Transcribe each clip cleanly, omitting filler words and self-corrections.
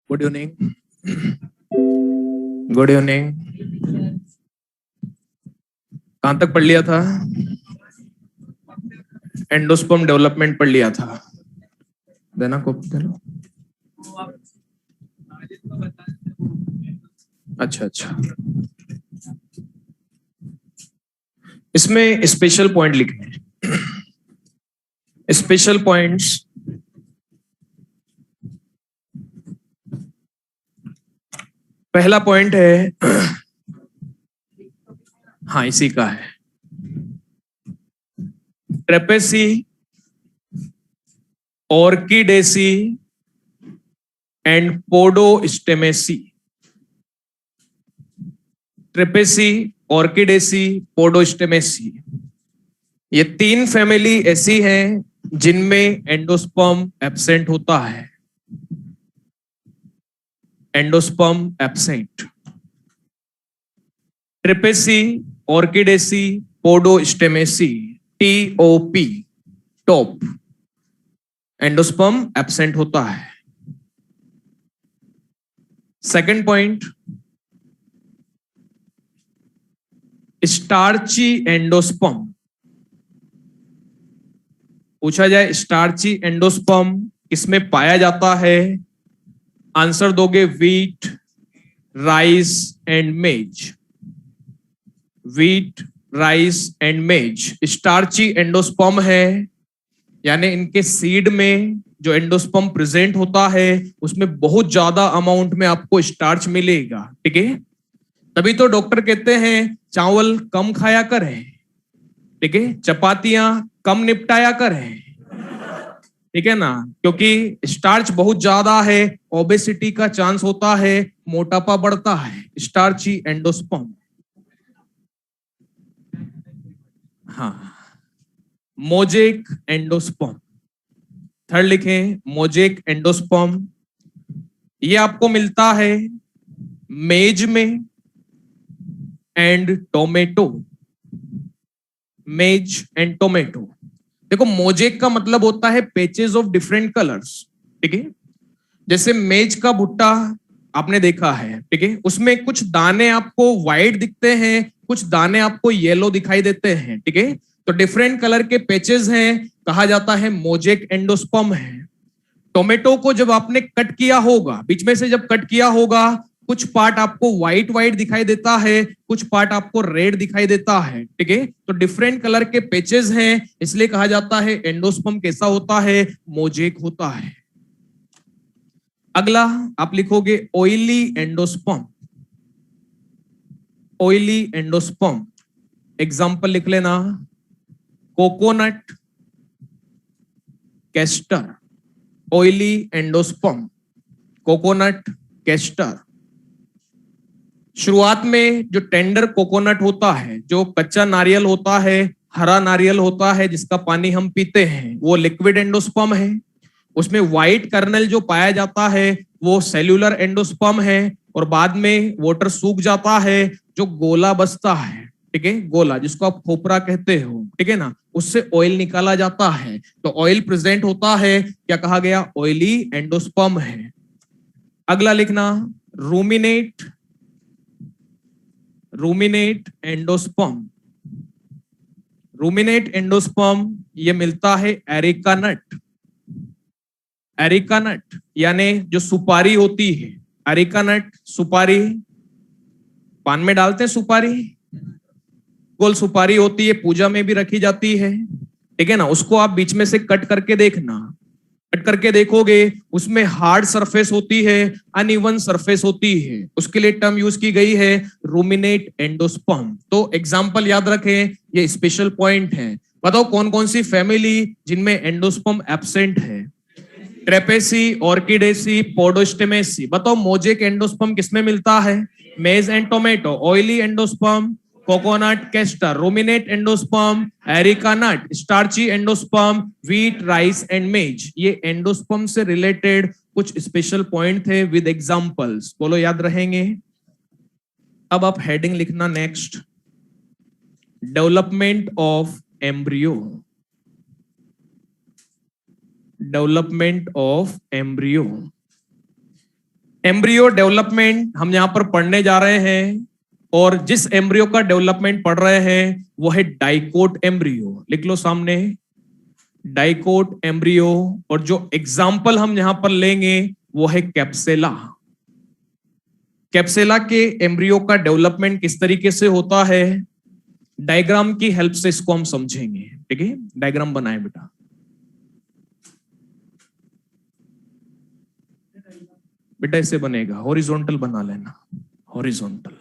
Good evening. Good evening. कहां तक पढ़ लिया था? एंडोस्पर्म डेवलपमेंट पढ़ लिया था। देना कॉपी दे लो। अच्छा अच्छा, इसमें स्पेशल पॉइंट लिखने हैं। स्पेशल पॉइंट्स पहला पॉइंट है, हाँ इसी का है, ट्रेपेसी, ऑर्किडेसी एंड पोडोस्टेमेसी। ट्रेपेसी, ऑर्किडेसी, पोडोस्टेमेसी, ये तीन फैमिली ऐसी हैं जिनमें एंडोस्पर्म एब्सेंट होता है। Endosperm absent. Trapaceae, Orchidaceae, Podostemaceae, TOP, top, endosperm absent होता है। Second point, starchy endosperm. पूछा जाए स्टार्ची एंडोस्पर्म किसमें पाया जाता है, आंसर दोगे व्हीट, राइस एंड मेज। व्हीट, राइस एंड मेज स्टार्ची एंडोस्पर्म है, यानी इनके सीड में जो एंडोस्पर्म प्रेजेंट होता है उसमें बहुत ज्यादा अमाउंट में आपको स्टार्च मिलेगा। ठीक है, तभी तो डॉक्टर कहते हैं चावल कम खाया करें, ठीक है, चपातियां कम निपटाया करें, ठीक है ना, क्योंकि स्टार्च बहुत ज्यादा है, ओबेसिटी का चांस होता है, मोटापा बढ़ता है। Starchy endosperm. हाँ, मोजेक एंडोस्पर्म। थर्ड लिखें, मोजेक एंडोस्पर्म। ये आपको मिलता है मेज में एंड टोमेटो। मेज एंड टोमेटो। देखो, मोजेक का मतलब होता है पेचेस ऑफ डिफरेंट कलर्स, ठीक है। जैसे मेज का भुट्टा आपने देखा है, ठीक है, उसमें कुछ दाने आपको व्हाइट दिखते हैं, कुछ दाने आपको येलो दिखाई देते हैं, ठीक है, तो डिफरेंट कलर के पेचेस हैं, कहा जाता है मोजेक एंडोस्पर्म है। टोमेटो को जब आपने कट किया होगा, बीच में से जब कट किया होगा, कुछ पार्ट आपको व्हाइट व्हाइट दिखाई देता है, कुछ पार्ट आपको रेड दिखाई देता है, ठीक है, तो डिफरेंट कलर के पेचेस हैं, इसलिए कहा जाता है एंडोस्पर्म कैसा होता है, मोजेक होता है। अगला आप लिखोगे oily endosperm. Oily endosperm, example लिख लेना, coconut, castor. Oily endosperm, coconut, castor. शुरुआत में जो टेंडर कोकोनट होता है, जो कच्चा नारियल होता है, हरा नारियल होता है जिसका पानी हम पीते हैं, वो लिक्विड एंडोस्पर्म है। उसमें व्हाइट कर्नल जो पाया जाता है वो सेल्यूलर एंडोस्पर्म है, और बाद में वाटर सूख जाता है, जो गोला बचता है, ठीक है, गोला जिसको आप खोपरा कहते हो, ठीक है ना, उससे ऑयल निकाला जाता है, तो ऑयल प्रेजेंट होता है, क्या कहा गया, ऑयली एंडोस्पर्म है। अगला लिखना, ruminate, ruminate endosperm. Ruminate endosperm ये मिलता है एरिका नट। एरिका नट यानी जो सुपारी होती है, एरिका नट सुपारी, पान में डालते हैं सुपारी, गोल सुपारी होती है, पूजा में भी रखी जाती है, ठीक है ना, उसको आप बीच में से कट करके देखना, कट करके देखोगे उसमें हार्ड सरफेस होती है, अनइवन सरफेस होती है, उसके लिए टर्म यूज की गई है रूमिनेट एंडोस्पर्म। तो एग्जांपल याद रखें, ये स्पेशल पॉइंट है। बताओ कौन कौन सी फैमिली जिनमें एंडोस्पर्म एब्सेंट है, ट्रेपेसी, ऑर्किडेसी, पोडोस्टेमेसी। बताओ मोजेक एंडोस्पर्म किसमें मिलता है, maize and tomato. Oily endosperm, coconut, castor. Ruminate endosperm, areca nut. Starchy endosperm, wheat, rice and maize. ये एंडोस्पर्म से रिलेटेड कुछ स्पेशल पॉइंट थे विद एग्जांपल्स, बोलो याद रहेंगे। अब आप हेडिंग लिखना next, development of embryo. Development of embryo. Embryo development हम यहां पर पढ़ने जा रहे हैं, और जिस एम्ब्रियो का डेवलपमेंट पढ़ रहे हैं वो है डाइकोट एम्ब्रियो। लिख लो सामने, डाइकोट एम्ब्रियो। और जो एग्जाम्पल हम यहां पर लेंगे वो है कैप्सेला। कैप्सेला के एम्ब्रियो का डेवलपमेंट किस तरीके से होता है, डायग्राम की हेल्प से इसको हम समझेंगे। ठीक है, डायग्राम बनाए बेटा। बेटा ऐसे बनेगा, हॉरिजॉन्टल बना लेना, हॉरिजॉन्टल।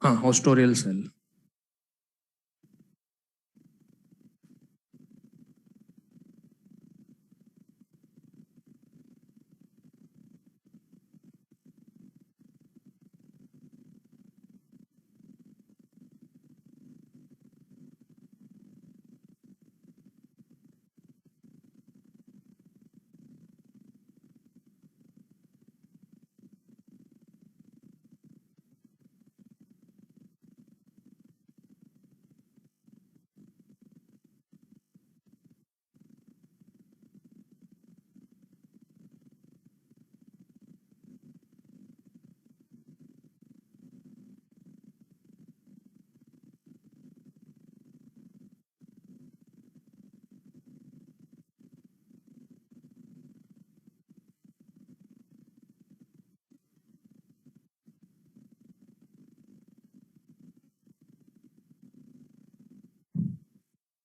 हाँ, होस्टोरियल सेल।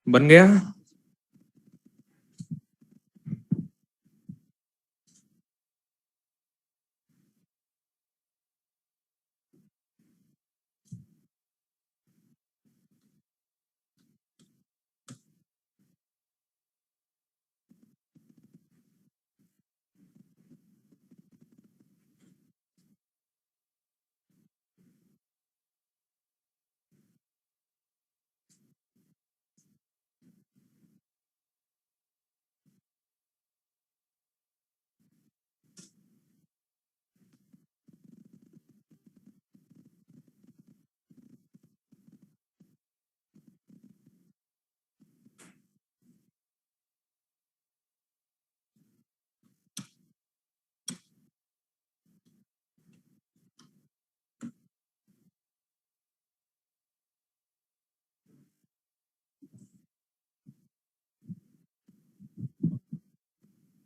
बन गया।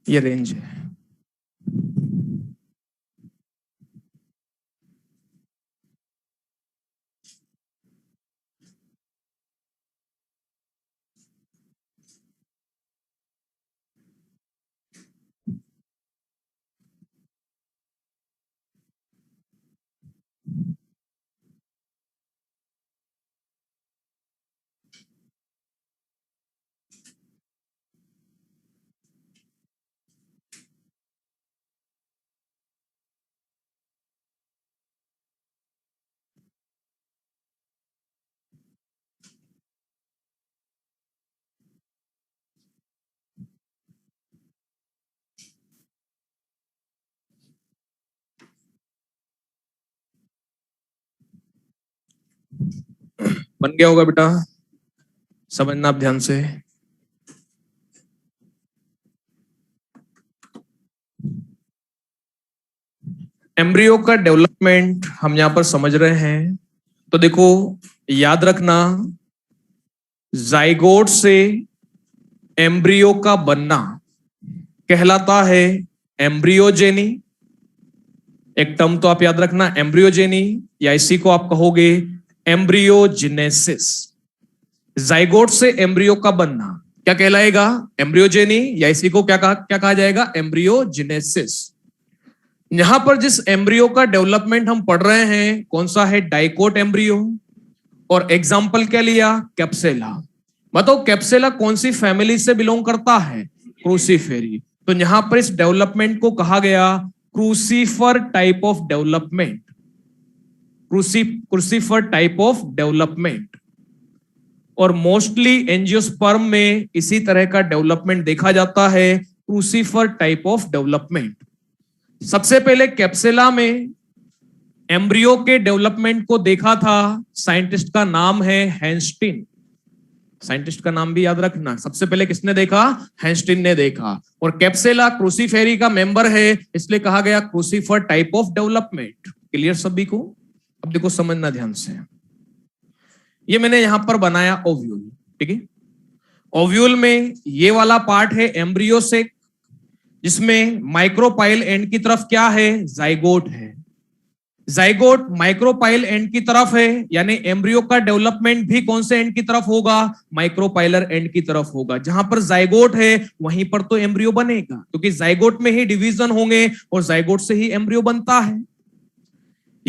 ये रेंज है। बन गया होगा बेटा, समझना आप ध्यान से। एम्ब्रियो का डेवलपमेंट हम यहां पर समझ रहे हैं। तो देखो, याद रखना, जाइगोट से एम्ब्रियो का बनना कहलाता है एम्ब्रियोजेनी। एक टर्म तो आप याद रखना, एम्ब्रियोजेनी, या इसी को आप कहोगे एम्ब्रियोजेनेसिस। जाइगोट से एम्ब्रियो का बनना क्या कहलाएगा? एम्ब्रियोजेनी, या इसी को क्या कहा जाएगा? एम्ब्रियोजेनेसिस। यहां पर जिस एम्ब्रियो का डेवलपमेंट हम पढ़ रहे हैं, कौन सा है? Dicot embryo. और एग्जाम्पल क्या लिया? कैप्सेला। बताओ कैप्सेला कौन सी फैमिली से बिलोंग करता है? क्रूसीफेरी। तो यहां पर इस डेवलपमेंट को कहा गया crucifer type of development. Crucifer type of development. और मोस्टली एंजियोस्पर्म में इसी तरह का डेवलपमेंट देखा जाता है, क्रूसीफर टाइप ऑफ डेवलपमेंट। सबसे पहले कैप्सेला में एम्ब्रियो के डेवलपमेंट को देखा था, साइंटिस्ट का नाम है हैंस्टिन। साइंटिस्ट का नाम भी याद रखना। सबसे पहले किसने देखा? हैंस्टिन ने देखा। और कैप्सेला क्रूसीफेरी का मेंबर है, इसलिए कहा गया crucifer type of development. Clear सभी को? अब देखो, समझना ध्यान से। ये मैंने यहां पर बनाया ओव्यूल, ठीक है। ओव्यूल में ये वाला पार्ट है एम्ब्रियो से, जिसमें माइक्रोपाइल एंड की तरफ क्या है? जाइगोट है। जाइगोट माइक्रोपाइल एंड की तरफ है, यानी एम्ब्रियो का डेवलपमेंट भी कौन से एंड की तरफ होगा? माइक्रोपाइलर एंड की तरफ होगा। जहां पर जाइगोट है वहीं पर तो एम्ब्रियो बनेगा, क्योंकि जाइगोट में ही डिवीजन होंगे और जाइगोट से ही एम्ब्रियो बनता है।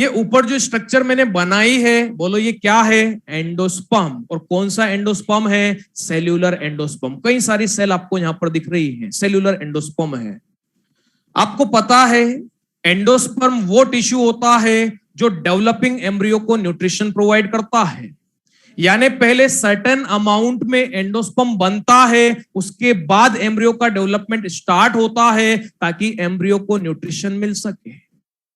ये ऊपर जो स्ट्रक्चर मैंने बनाई है, बोलो ये क्या है? एंडोस्पर्म। और कौन सा एंडोस्पर्म है? Cellular endosperm. कई सारी सेल आपको यहां पर दिख रही है, सेल्यूलर एंडोस्पर्म है। आपको पता है एंडोस्पर्म वो टिश्यू होता है जो डेवलपिंग एम्ब्रियो को न्यूट्रिशन प्रोवाइड करता है। यानी पहले सर्टेन अमाउंट में एंडोस्पर्म बनता है, उसके बाद एम्ब्रियो का डेवलपमेंट स्टार्ट होता है ताकि एम्ब्रियो को न्यूट्रिशन मिल सके।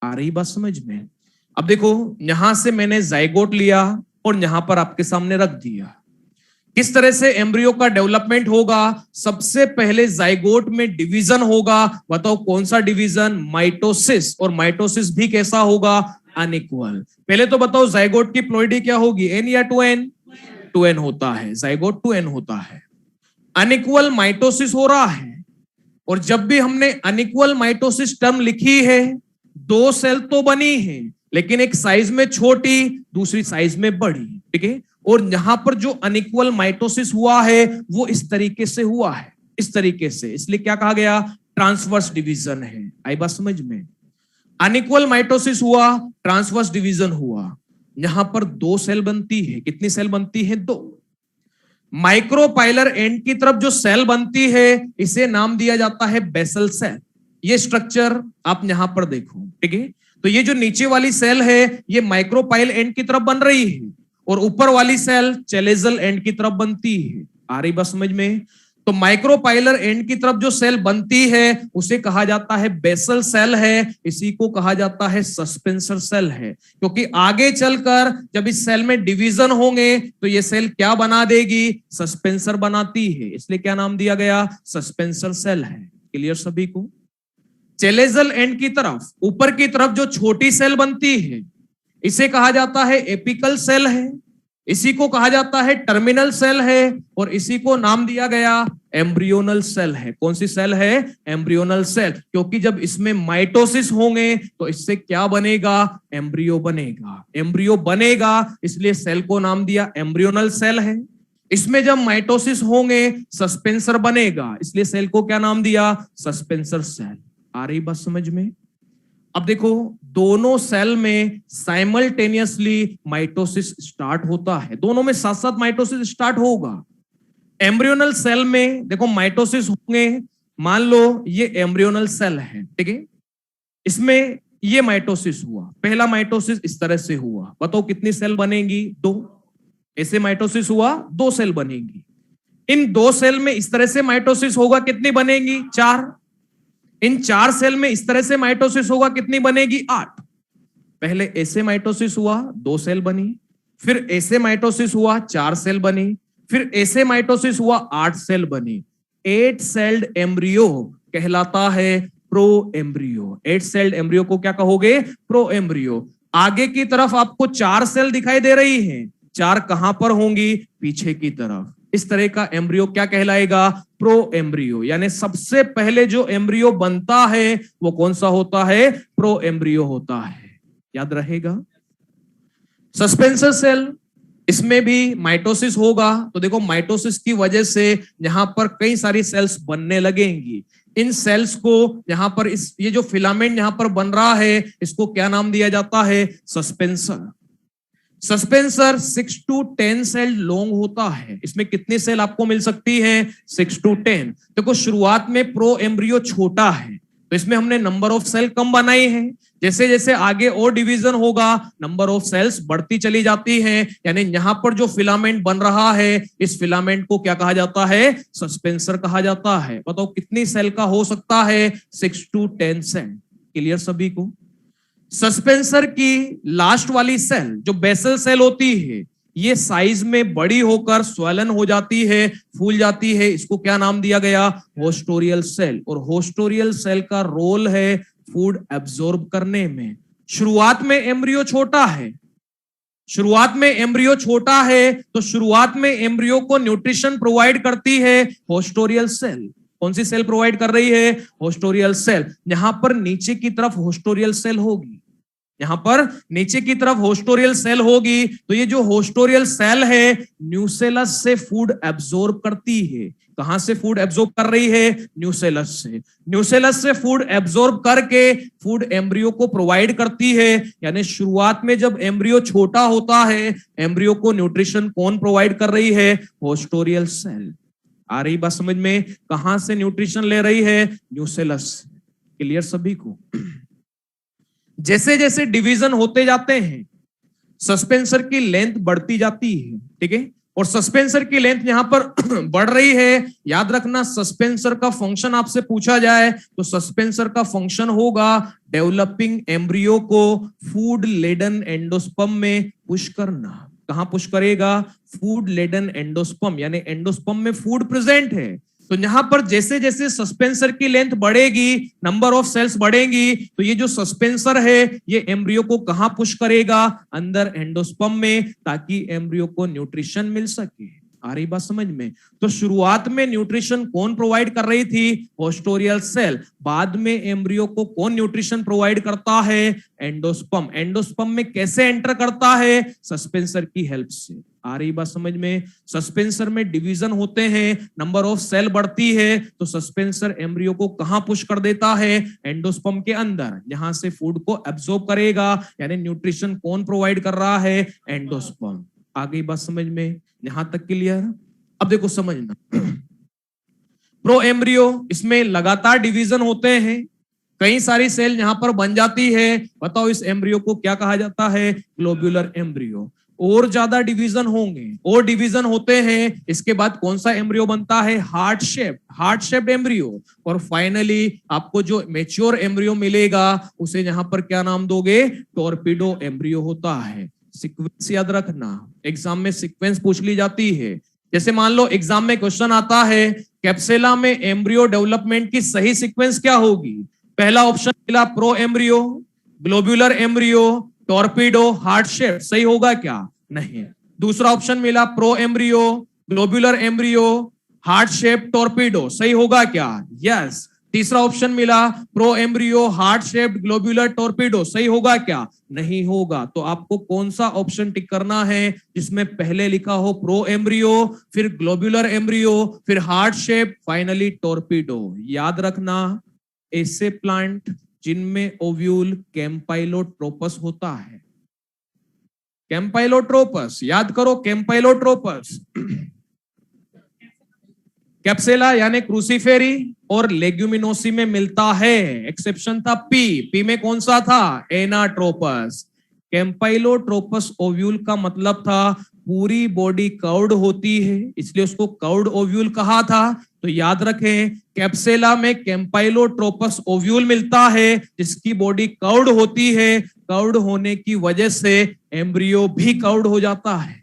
आ रही बात समझ में? अब देखो, यहां से मैंने जाइगोट लिया और यहां पर आपके सामने रख दिया। किस तरह से एम्ब्रियो का डेवलपमेंट होगा? सबसे पहले जाइगोट में डिवीजन होगा। बताओ कौन सा डिवीजन? माइटोसिस। और माइटोसिस भी कैसा होगा? अनइक्वल। पहले तो बताओ जाइगोट की प्लॉइडी क्या होगी? एन या 2n? 2n होता है, जाइगोट 2n होता है। अनइक्वल माइटोसिस हो रहा है। और जब भी हमने अनइक्वल माइटोसिस टर्म लिखी है, दो सेल तो बनी है लेकिन एक साइज में छोटी, दूसरी साइज में बड़ी, ठीक है। और यहां पर जो अनइक्वल माइटोसिस हुआ है वो इस तरीके से हुआ है, इस तरीके से, इसलिए क्या कहा गया? ट्रांसवर्स डिवीजन है। आई बात समझ में? अनइक्वल माइटोसिस हुआ, ट्रांसवर्स डिवीजन हुआ। यहां पर दो सेल बनती है। कितनी सेल बनती है? दो। माइक्रोपाइलर एंड की तरफ जो सेल बनती है इसे नाम दिया जाता है बेसल सेल। ये स्ट्रक्चर आप यहां पर देखो, ठीक है। तो ये जो नीचे वाली सेल है ये माइक्रोपाइल एंड की तरफ बन रही है और ऊपर वाली सेल चेलेजल एंड की तरफ बनती है। आ रही बात समझ में? तो माइक्रोपाइलर एंड की तरफ जो सेल बनती है उसे कहा जाता है बेसल सेल है, इसी को कहा जाता है सस्पेंसर सेल है। क्योंकि आगे चलकर जब इस सेल में डिवीजन होंगे तो ये सेल क्या बना देगी? सस्पेंसर बनाती है, इसलिए क्या नाम दिया गया? सस्पेंसर सेल है। क्लियर सभी को? चेलेजल एंड की तरफ, ऊपर की तरफ जो छोटी सेल बनती है इसे कहा जाता है एपिकल सेल है, इसी को कहा जाता है टर्मिनल सेल है, और इसी को नाम दिया गया एम्ब्रियोनल सेल है। कौन सी सेल है? Embryonal cell. क्योंकि जब इसमें माइटोसिस होंगे तो इससे क्या बनेगा? एम्ब्रियो बनेगा। एम्ब्रियो बनेगा इसलिए सेल को नाम दिया एम्ब्रियोनल सेल है। इसमें जब माइटोसिस होंगे सस्पेंसर बनेगा, इसलिए सेल को क्या नाम दिया? Suspensor cell. आ रही बात समझ में? अब देखो, दोनों सेल में साइमल्टेनियसली माइटोसिस स्टार्ट होता है, दोनों में साथ साथ माइटोसिस स्टार्ट होगा। एम्ब्रियोनल सेल में देखो माइटोसिस होंगे, मान लो ये एम्ब्रियोनल सेल है, ठीक है। इसमें ये माइटोसिस हुआ, पहला माइटोसिस इस तरह से हुआ। बताओ कितनी सेल बनेगी? दो। ऐसे माइटोसिस हुआ, दो सेल बनेगी। इन दो सेल में इस तरह से माइटोसिस होगा, कितनी बनेगी? 4। इन 4 सेल में इस तरह से माइटोसिस होगा, कितनी बनेगी? 8। पहले ऐसे माइटोसिस हुआ, 2 सेल बनी, फिर ऐसे माइटोसिस हुआ, 4 सेल बनी, फिर ऐसे माइटोसिस हुआ, 8 सेल बनी। 8 सेल्ड एम्ब्रियो कहलाता है प्रो एम्ब्रियो। 8 सेल्ड एम्ब्रियो को क्या कहोगे? Pro embryo. आगे की तरफ आपको 4 सेल दिखाई दे रही हैं, 4 कहां पर होंगी? पीछे की तरफ। इस तरह का एम्ब्रियो क्या कहलाएगा? Pro embryo. यानी सबसे पहले जो एम्ब्रियो बनता है वो कौन सा होता है? प्रो एम्ब्रियो होता है। याद रहेगा? सस्पेंसर सेल, इसमें भी माइटोसिस होगा। तो देखो माइटोसिस की वजह से यहां पर कई सारी सेल्स बनने लगेंगी। इन सेल्स को यहां पर ये जो फिलामेंट यहां पर बन रहा है इसको क्या नाम दिया जाता है? Suspensor. Suspensor 6 to 10 cell long होता है। इसमें कितनी सेल आपको मिल सकती है? 6 to 10। देखो शुरुआत में प्रो एम्ब्रियो छोटा है तो इसमें हमने नंबर ऑफ सेल कम बनाई है। जैसे जैसे आगे और डिवीजन होगा नंबर ऑफ सेल्स बढ़ती चली जाती हैं। यानी यहां पर जो फिलामेंट बन रहा है इस फिलामेंट को क्या कहा जाता है? सस्पेंसर कहा जाता है। बताओ कितनी सेल का हो सकता है? 6 to 10 सेल। क्लियर सभी को? सस्पेंसर की लास्ट वाली सेल जो बेसल सेल होती है ये साइज में बड़ी होकर स्वलन हो जाती है, फूल जाती है। इसको क्या नाम दिया गया? होस्टोरियल सेल। और होस्टोरियल सेल का रोल है फूड एब्जॉर्ब करने में। शुरुआत में एम्ब्रियो छोटा है, शुरुआत में एम्ब्रियो छोटा है तो शुरुआत में एम्ब्रियो को न्यूट्रिशन प्रोवाइड करती है होस्टोरियल सेल। कौन सी सेल प्रोवाइड कर रही है? होस्टोरियल सेल। यहां पर नीचे की तरफ होस्टोरियल सेल होगी, यहाँ पर नीचे की तरफ होस्टोरियल सेल होगी, तो ये जो होस्टोरियल सेल है न्यूसेलस से फूड एब्जॉर्ब करती है। कहां से फूड एब्जॉर्ब कर रही है? न्यूसेलस से। न्यूसेलस से फूड एब्जॉर्ब करके फूड एम्ब्रियो को प्रोवाइड करती है। यानी शुरुआत में जब एम्ब्रियो छोटा होता है, एम्ब्रियो को न्यूट्रिशन कौन प्रोवाइड कर रही है? होस्टोरियल सेल। आ रही बात समझ में? कहां से न्यूट्रिशन ले रही है? न्यूसेलस। क्लियर सभी को? जैसे जैसे डिवीजन होते जाते हैं, सस्पेंसर की लेंथ बढ़ती जाती है, ठीक है, और सस्पेंसर की लेंथ यहां पर बढ़ रही है। याद रखना, सस्पेंसर का फंक्शन आपसे पूछा जाए तो सस्पेंसर का फंक्शन होगा डेवलपिंग एम्ब्रियो को फूड लेडन एंडोस्पर्म में पुश करना। कहां पुश करेगा? फूड लेडन एंडोस्पर्म, यानी एंडोस्पर्म में फूड प्रेजेंट है। तो यहां पर जैसे जैसे सस्पेंसर की लेंथ बढ़ेगी, नंबर ऑफ सेल्स बढ़ेंगी, तो ये जो सस्पेंसर है ये एम्ब्रियो को कहां पुश करेगा? अंदर एंडोस्पर्म में, ताकि एम्ब्रियो को न्यूट्रिशन मिल सके। आ रही बात समझ में? तो शुरुआत में न्यूट्रिशन कौन प्रोवाइड कर रही थी? होस्टोरियल सेल। बाद में एम्ब्रियो को कौन न्यूट्रिशन प्रोवाइड करता है? एंडोस्पर्म। एंडोस्पर्म में कैसे एंटर करता है? सस्पेंसर की हेल्प से। आ रही बात समझ में? सस्पेंसर में डिवीजन होते हैं, नंबर ऑफ सेल बढ़ती है, तो सस्पेंसर एम्ब्रियो को कहां पुश कर देता है? एंडोस्पर्म के अंदर। यहां से फूड को एब्जॉर्ब करेगा, यानी न्यूट्रिशन कौन प्रोवाइड कर रहा है? एंडोस्पर्म। आ गई बात समझ में? यहां तक क्लियर? अब देखो समझना, प्रो एम्ब्रियो, इसमें लगातार डिवीजन होते हैं, कई सारी सेल यहां पर बन जाती है। बताओ इस एम्ब्रियो को क्या कहा जाता है? Globular embryo. और ज्यादा डिवीजन होंगे, और डिवीजन होते हैं, इसके बाद कौन सा एम्ब्रियो बनता है? Heart shaped embryo. और फाइनली आपको जो मैच्योर एम्ब्रियो मिलेगा उसे यहां पर क्या नाम दोगे? टॉर्पिडो एम्ब्रियो होता है। सीक्वेंस याद रखना, एग्जाम में सीक्वेंस पूछ ली जाती है। जैसे मान लो एग्जाम में क्वेश्चन आता है कैप्सेला में एम्ब्रियो डेवलपमेंट की सही सीक्वेंस क्या होगी? पहला ऑप्शन मिला pro embryo, globular embryo, torpedo, heart shape. सही होगा क्या? नहीं। दूसरा ऑप्शन मिला pro embryo, globular embryo, heart shape, torpedo. सही होगा क्या? यस। तीसरा ऑप्शन मिला pro embryo, heart shaped, globular, torpedo. सही होगा क्या? नहीं होगा। तो आपको कौन सा ऑप्शन टिक करना है जिसमें पहले लिखा हो प्रो एम्ब्रियो, फिर ग्लोब्यूलर एम्ब्रियो, फिर हार्ट शेप, फाइनली टॉर्पिडो। याद रखना, ऐसे प्लांट जिनमें ओव्यूल कैम्पाइलोट्रोपस होता है। कैम्पाइलोट्रोपस, याद करो, कैम्पाइलोट्रोपस। कैप्सेला यानी क्रूसीफेरी और लेग्यूमिनोसी में मिलता है। एक्सेप्शन था पी में कौन सा था? एनाट्रोपस। कैम्पाइलोट्रोपस ओव्यूल का मतलब था पूरी बॉडी कर्व्ड होती है, इसलिए उसको कर्व्ड ओव्यूल कहा था। तो याद रखें, कैप्सेला में कैम्पाइलोट्रोपस ओव्यूल मिलता है जिसकी बॉडी कर्व्ड होती है। कर्व्ड होने की वजह से एम्ब्रियो भी कर्व्ड हो जाता है।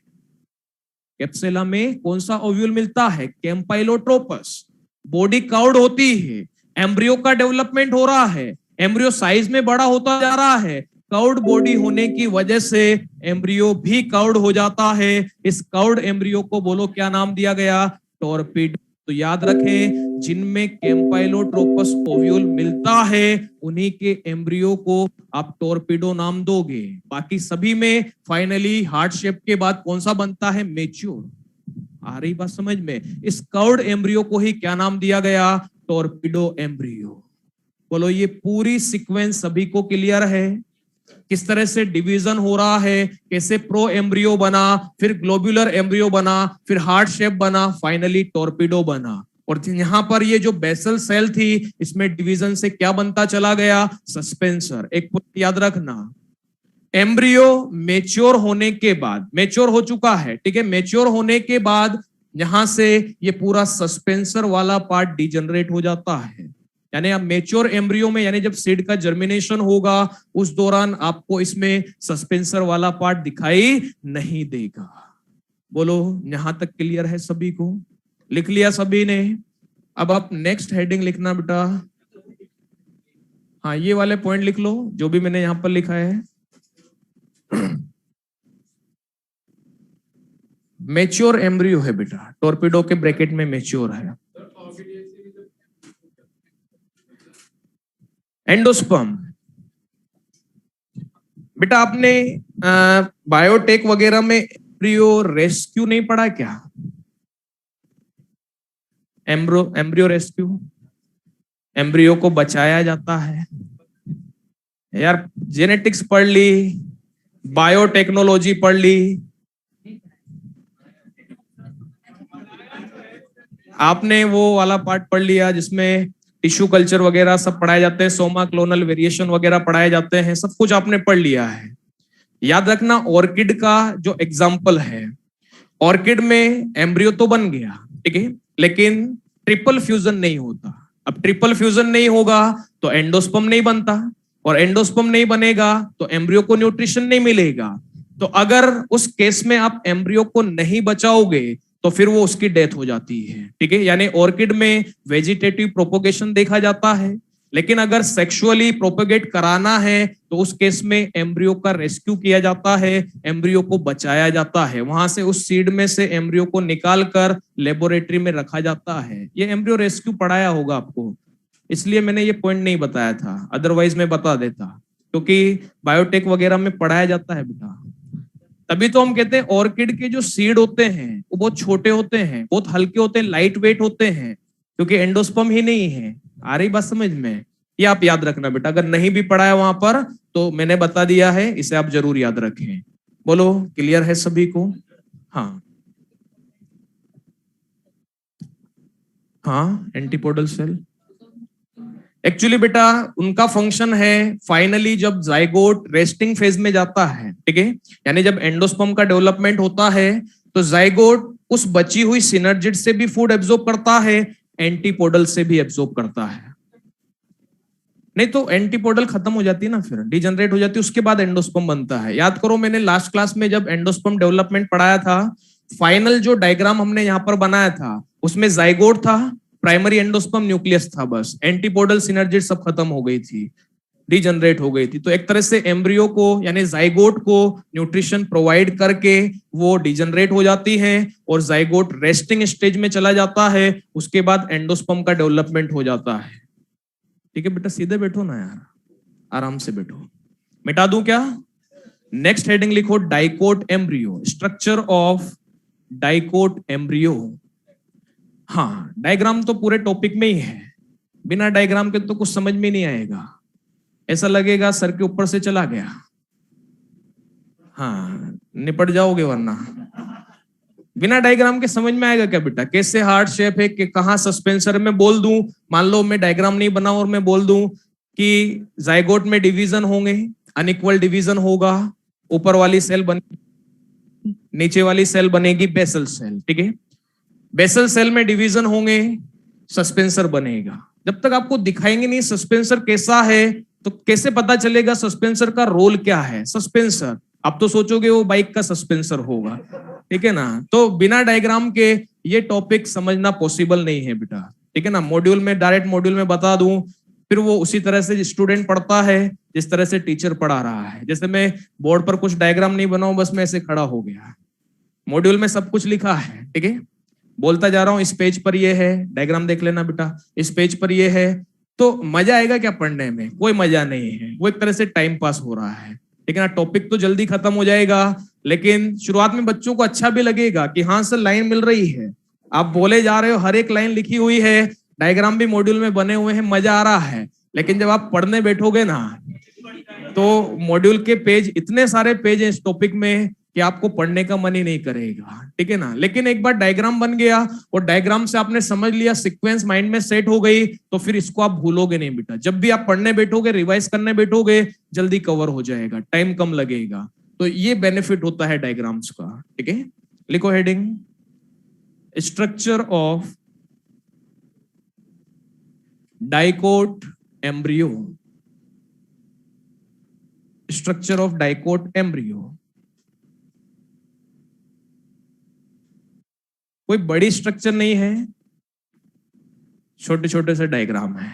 कैप्सेला में कौन सा ओव्यूल मिलता है? कैम्पाइलोट्रोपस। बॉडी कर्व्ड होती है, एम्ब्रियो का डेवलपमेंट हो रहा है, एम्ब्रियो साइज में बड़ा होता जा रहा है। कर्व्ड बॉडी होने की वजह से एम्ब्रियो भी कर्व्ड हो जाता है। इस कर्व्ड एम्ब्रियो को बोलो क्या नाम दिया गया? टॉर्पिडो। तो याद रखें, जिनमें कैम्पाइलोट्रोपस ओव्यूल मिलता है उन्हीं के एम्ब्रियो को आप टॉर्पिडो नाम दोगे। बाकी सभी में फाइनली हार्ट शेप के बाद कौन सा बनता है? मैच्योर। आ रही बात समझ में? इस कर्व्ड एम्ब्रियो को ही क्या नाम दिया गया? Torpedo embryo. बोलो ये पूरी सीक्वेंस सभी को क्लियर है? किस तरह से डिवीजन हो रहा है, कैसे प्रो एम्ब्रियो बना, फिर ग्लोब्यूलर एम्ब्रियो बना, फिर हार्ट शेप बना, फाइनली टॉर्पिडो बना। और यहां पर ये जो बेसल सेल थी, इसमें डिवीजन से क्या बनता चला गया? सस्पेंसर। एक पॉइंट याद रखना, एम्ब्रियो मेच्योर होने के बाद, मेच्योर हो चुका है, ठीक है, मेच्योर होने के बाद यहां से ये पूरा सस्पेंसर वाला पार्ट डिजनरेट हो जाता है। यानी आप मेच्योर एम्ब्रियो में, यानी जब सीड का जर्मिनेशन होगा उस दौरान आपको इसमें सस्पेंसर वाला पार्ट दिखाई नहीं देगा। बोलो यहां तक क्लियर है सभी को? लिख लिया सभी ने? अब आप नेक्स्ट हेडिंग लिखना बेटा। हाँ, ये वाले पॉइंट लिख लो जो भी मैंने यहां पर लिखा है। मेच्योर एम्ब्रियो है बेटा, टॉर्पिडो के ब्रैकेट में मेच्योर है। एंडोस्पर्म, बेटा आपने बायोटेक वगैरह में एम्ब्रियो रेस्क्यू नहीं पढ़ा क्या? एम्ब्रियो रेस्क्यू, एम्ब्रियो को बचाया जाता है यार। जेनेटिक्स पढ़ ली, बायोटेक्नोलॉजी पढ़ ली, आपने वो वाला पार्ट पढ़ लिया जिसमें टिश्यू कल्चर वगैरह सब पढ़ाए जाते हैं, सोमा क्लोनल वेरिएशन वगैरह पढ़ाए जाते हैं, सब कुछ आपने पढ़ लिया है। याद रखना ऑर्किड का जो एग्जाम्पल है, ऑर्किड में एम्ब्रियो तो बन गया, ठीक है, लेकिन ट्रिपल फ्यूजन नहीं होता। अब ट्रिपल फ्यूजन नहीं होगा तो एंडोस्पर्म नहीं बनता, और एंडोस्पर्म नहीं बनेगा तो एम्ब्रियो को न्यूट्रिशन नहीं मिलेगा। तो अगर उस केस में आप एम्ब्रियो को नहीं बचाओगे तो फिर वो उसकी डेथ हो जाती है, ठीक है। यानी ऑर्किड में वेजिटेटिव प्रोपोगेशन देखा जाता है, लेकिन अगर सेक्सुअली प्रोपोगेट कराना है तो उस केस में एम्ब्रियो का रेस्क्यू किया जाता है, एम्ब्रियो को बचाया जाता है, वहां से उस सीड में से एम्ब्रियो को निकाल कर लेबोरेटरी में रखा जाता है। ये एम्ब्रियो रेस्क्यू पढ़ाया होगा आपको, इसलिए मैंने ये पॉइंट नहीं बताया था, अदरवाइज मैं बता देता, क्योंकि बायोटेक वगैरह में पढ़ाया जाता है बेटा। तभी तो हम कहते हैं ऑर्किड के जो सीड होते हैं वो बहुत छोटे होते हैं, बहुत हल्के होते हैं, लाइट वेट होते हैं, क्योंकि एंडोस्पर्म ही नहीं है। आ रही बात समझ में? ये आप याद रखना बेटा, अगर नहीं भी पढ़ा है वहां पर तो मैंने बता दिया है, इसे आप जरूर याद रखें। बोलो, क्लियर है सभी को? हाँ हाँ, एंटीपोडल सेल एक्चुअली बेटा उनका फंक्शन है, फाइनली जब जाइगोट रेस्टिंग फेज में जाता है, ठीक है, यानी जब एंडोस्पर्म का डेवलपमेंट होता है तो जाइगोट उस बची हुई सिनर्जिड से भी फूड एब्जॉर्ब करता है, एंटीपोडल से भी एब्जॉर्ब करता है। नहीं तो एंटीपोडल खत्म हो जाती है ना, फिर डिजनरेट हो जाती है, उसके बाद एंडोस्पर्म बनता है। याद करो मैंने लास्ट क्लास में जब एंडोस्पर्म डेवलपमेंट पढ़ाया था, फाइनल जो डायग्राम हमने यहाँ पर बनाया था उसमें जाइगोट था, प्राइमरी एंडोस्पर्म न्यूक्लियस था, बस एंटीपोडल सिनर्जिड सब खत्म हो गई थी, डिजनरेट हो गई थी। तो एक तरह से एम्ब्रियो को यानी जाइगोट को न्यूट्रिशन प्रोवाइड करके वो डिजनरेट हो जाती है और जाइगोट रेस्टिंग स्टेज में चला जाता है, उसके बाद एंडोस्पर्म का डेवलपमेंट हो जाता है। ठीक है बेटा, सीधे बैठो ना यार, आराम से बैठो। मिटा दूं क्या? नेक्स्ट हेडिंग लिखो, dicot embryo, structure of dicot embryo. हाँ, डायग्राम तो पूरे टॉपिक में ही है, बिना डायग्राम के तो कुछ समझ में नहीं आएगा, ऐसा लगेगा सर के ऊपर से चला गया। हाँ, निपट जाओगे वरना। बिना डायग्राम के समझ में आएगा क्या बेटा? कैसे हार्ट शेप है, कि कहाँ सस्पेंसर में बोल दूं, मान लो मैं डायग्राम नहीं बनाऊं और मैं बोल दूं कि जाइगोट में डिवीजन होंगे, अनइक्वल डिवीजन होगा, ऊपर वाली सेल बन, नीचे वाली सेल बनेगी बेसल सेल, ठीक है, बेसल सेल में डिवीजन होंगे, सस्पेंसर बनेगा। जब तक आपको दिखाएंगे नहीं सस्पेंसर कैसा है तो कैसे पता चलेगा सस्पेंसर का रोल क्या है? सस्पेंसर आप तो सोचोगे वो बाइक का सस्पेंसर होगा, ठीक है ना। तो बिना डायग्राम के ये टॉपिक समझना पॉसिबल नहीं है बेटा, ठीक है ना। मॉड्यूल में, डायरेक्ट मॉड्यूल में बता दूं, फिर वो उसी तरह से स्टूडेंट पढ़ता है जिस तरह से टीचर पढ़ा रहा है। जैसे मैं बोर्ड पर कुछ डायग्राम नहीं बनाऊं, बस मैं ऐसे खड़ा हो गया, मॉड्यूल में सब कुछ लिखा है, ठीक है, बोलता जा रहा हूं इस पेज पर ये है, डायग्राम देख लेना बेटा, इस पेज पर ये है, तो मजा आएगा क्या पढ़ने में? कोई मजा नहीं है, वो एक तरह से टाइम पास हो रहा है, ठीक है ना। टॉपिक तो जल्दी खत्म हो जाएगा, लेकिन शुरुआत में बच्चों को अच्छा भी लगेगा कि हाँ सर लाइन मिल रही है, आप बोले जा रहे हो, हर एक लाइन लिखी हुई है, डायग्राम भी मॉड्यूल में बने हुए हैं, मजा आ रहा है। लेकिन जब आप पढ़ने बैठोगे ना तो मॉड्यूल के पेज, इतने सारे पेज हैं इस टॉपिक में कि आपको पढ़ने का मन ही नहीं करेगा, ठीक है ना। लेकिन एक बार डायग्राम बन गया और डायग्राम से आपने समझ लिया, सीक्वेंस माइंड में सेट हो गई, तो फिर इसको आप भूलोगे नहीं बेटा। जब भी आप पढ़ने बैठोगे, रिवाइज करने बैठोगे, जल्दी कवर हो जाएगा, टाइम कम लगेगा। तो ये बेनिफिट होता है डायग्राम्स का, ठीक है। लिखो heading, structure of dicot embryo, structure of dicot embryo. कोई बड़ी स्ट्रक्चर नहीं है, छोटे छोटे से डायग्राम है।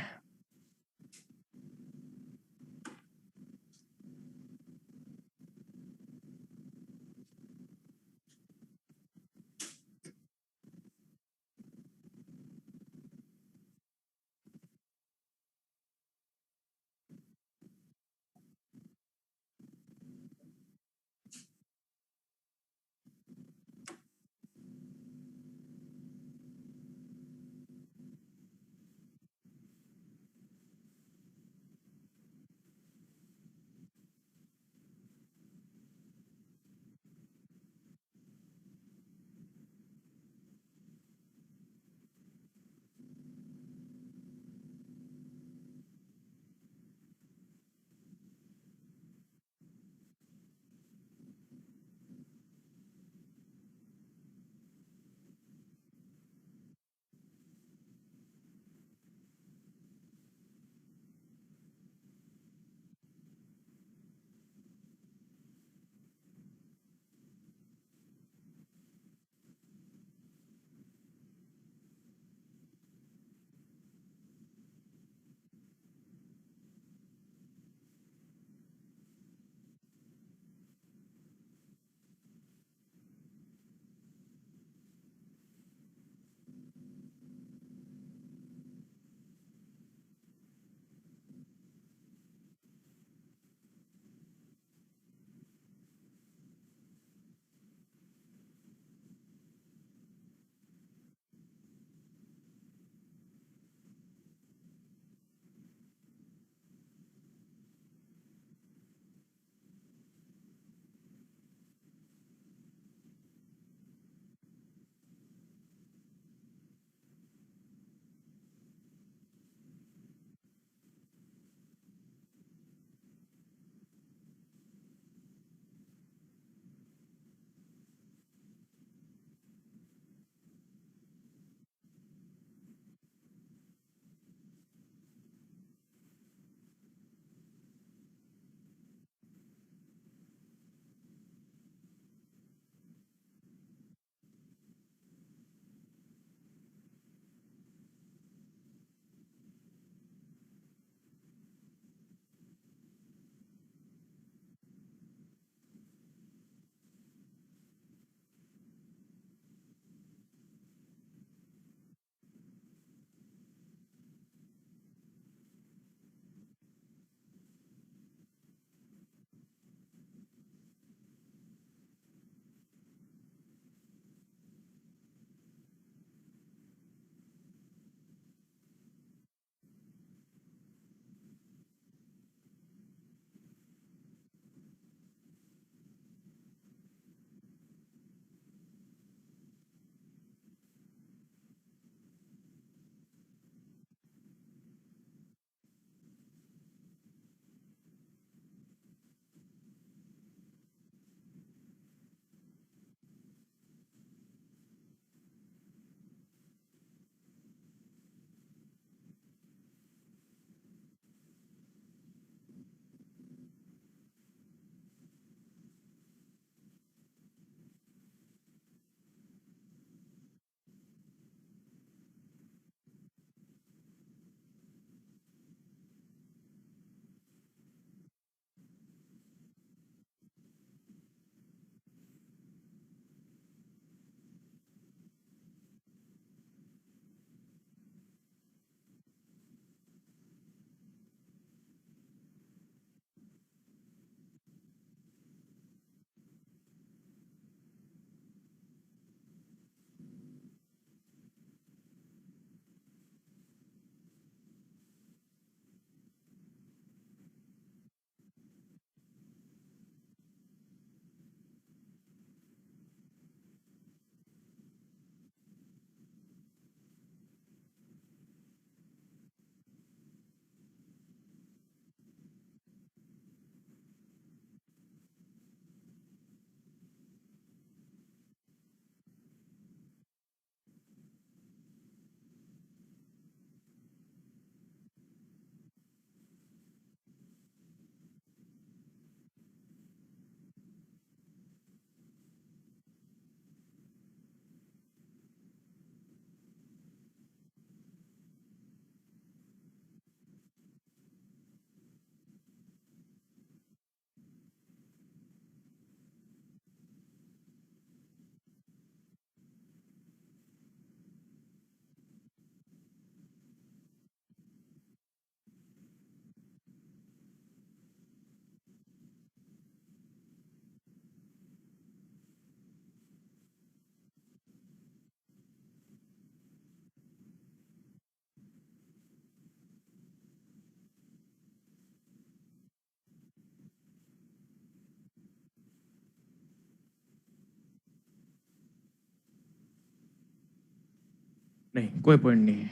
नहीं, कोई पॉइंट नहीं है।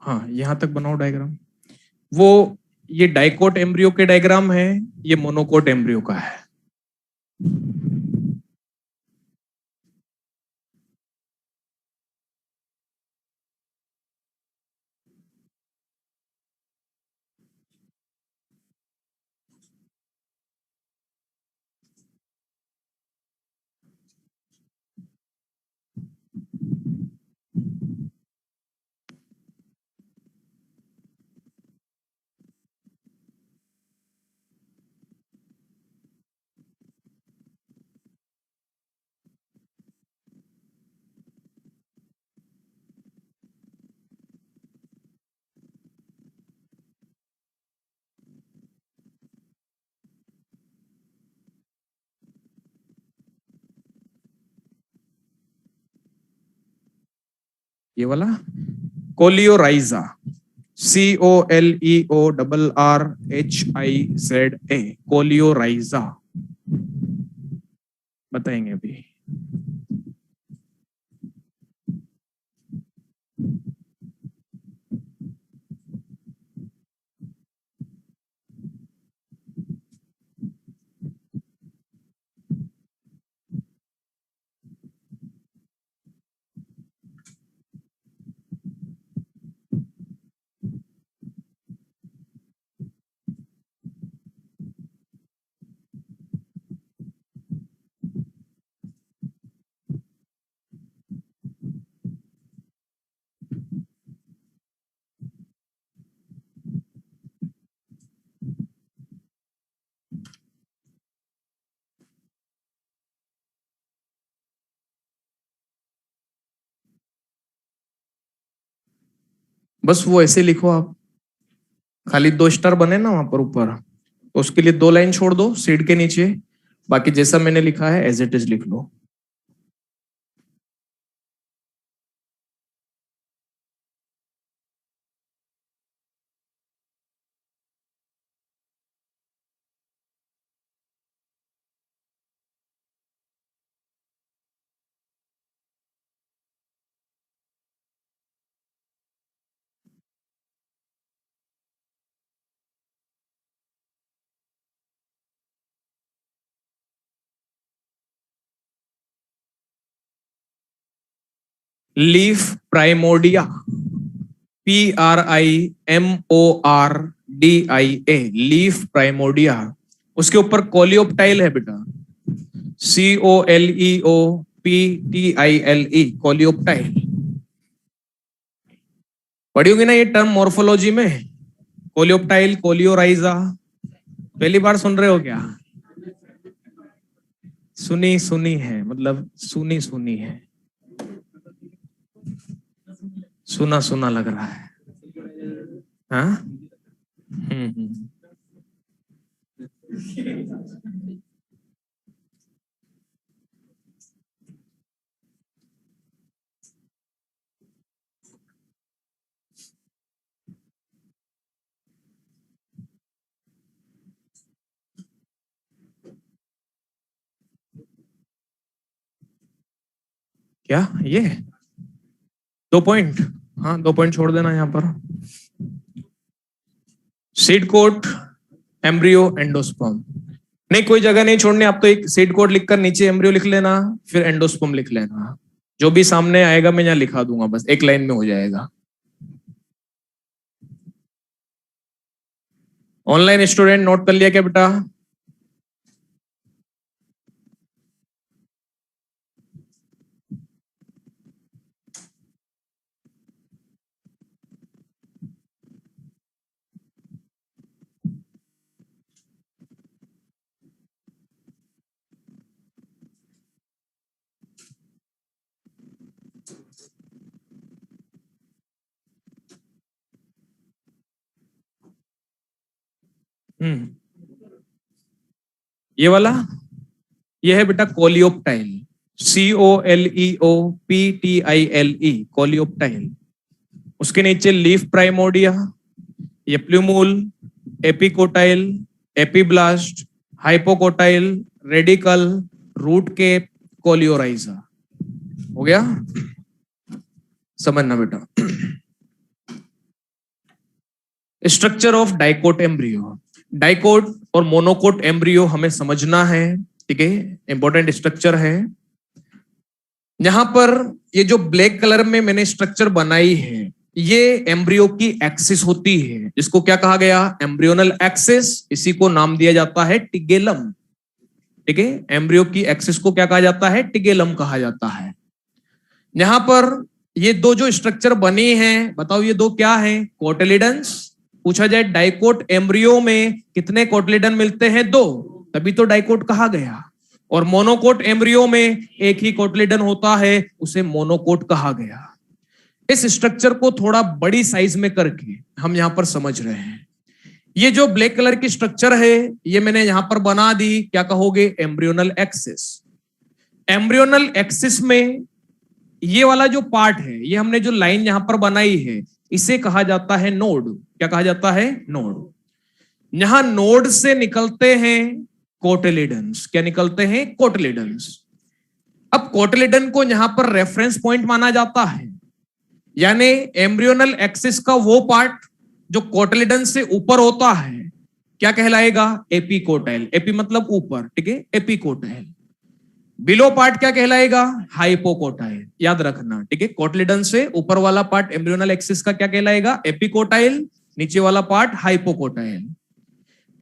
हाँ, यहां तक बनाओ डायग्राम। वो ये डाइकोट एम्ब्रियो के डायग्राम है, ये मोनोकोट एम्ब्रियो का है। ये वाला कोलियोराइजा, COLEORRHIZA, कोलियोराइजा बताएंगे अभी। बस वो ऐसे लिखो आप, खाली 2 स्टार बने ना वहां पर ऊपर, तो उसके लिए 2 लाइन छोड़ दो सीड के नीचे, बाकी जैसा मैंने लिखा है एज इट इज लिख लो। Leaf primordia, PRIMORDIA, leaf primordia. उसके ऊपर कोलियोप्टाइल है बेटा, COLEOPTILE, कोलियोप्टाइल। पढ़ी होगी ना ये टर्म मॉर्फोलॉजी में, कोलियोप्टाइल, कोलियोराइजा। पहली बार सुन रहे हो क्या? सुनी सुनी है, मतलब सुनी सुनी है, सुना सुना लग रहा है। हाँ, हम्म। क्या ये 2 पॉइंट? हाँ, 2 पॉइंट छोड़ देना यहाँ पर। Seed coat, embryo, endosperm. नहीं, कोई जगह नहीं छोड़नी, आप तो एक सीड कोड लिखकर नीचे एम्ब्रियो लिख लेना, फिर एंडोस्पर्म लिख लेना। जो भी सामने आएगा मैं यहाँ लिखा दूंगा, बस एक लाइन में हो जाएगा। ऑनलाइन स्टूडेंट नोट कर लिया क्या बेटा? ये वाला, ये है बेटा कोलियोप्टाइल, COLEOPTILE, कोलियोप्टाइल। उसके नीचे लीफ प्राइमोर्डिया, ये plumule, epicotyl, epiblast, hypocotyl, radicle, root cap, coleorhiza. हो गया। गया? समझना बेटा, structure of dicot embryo. Dicot और मोनोकोट एम्ब्रियो हमें समझना है, ठीक है, इंपॉर्टेंट स्ट्रक्चर है। यहां पर ये जो ब्लैक कलर में मैंने स्ट्रक्चर बनाई है, ये एम्ब्रियो की एक्सिस होती है, जिसको क्या कहा गया? Embryonal axis. इसी को नाम दिया जाता है टिगेलम, ठीक है। एम्ब्रियो की एक्सिस को क्या कहा जाता है? टिगेलम कहा जाता है। यहां पर ये दो जो स्ट्रक्चर बनी हैं, बताओ ये दो क्या हैं? कोटिलिडन्स। पूछा जाए डाइकोट एम्ब्रियो में कितने कोटिलिडन मिलते हैं? दो, तभी तो डाइकोट कहा गया। और मोनोकोट एम्ब्रियो में एक ही कोटिलिडन होता है, उसे मोनोकोट कहा गया। इस स्ट्रक्चर को थोड़ा बड़ी साइज में करके हम यहां पर समझ रहे हैं। ये जो ब्लैक कलर की स्ट्रक्चर है, ये मैंने यहां पर बना दी, क्या कहोगे? Embryonal axis. एम्ब्रियोनल एक्सिस में ये वाला जो पार्ट है, ये हमने जो लाइन यहां पर बनाई है, इसे कहा जाता है नोड। क्या कहा जाता है? नोड। यहां नोड से निकलते हैं कोटिलिडन्स। क्या निकलते हैं? कोटिलिडन्स। अब कोटिलिडन को यहां पर रेफरेंस पॉइंट माना जाता है, यानी एम्ब्रियोनल एक्सिस का वो पार्ट जो कोटिलिडन से ऊपर होता है, क्या कहलाएगा? एपिकोटाइल। एपी मतलब ऊपर, ठीक है, एपिकोटाइल। बिलो पार्ट क्या कहलाएगा? हाइपोकोटाइल। याद रखना, ठीक है। कोटिलिडन से ऊपर वाला पार्ट एम्ब्रियोनल एक्सिस का क्या कहलाएगा? एपिकोटाइल। नीचे वाला पार्ट हाइपोकोटाइल।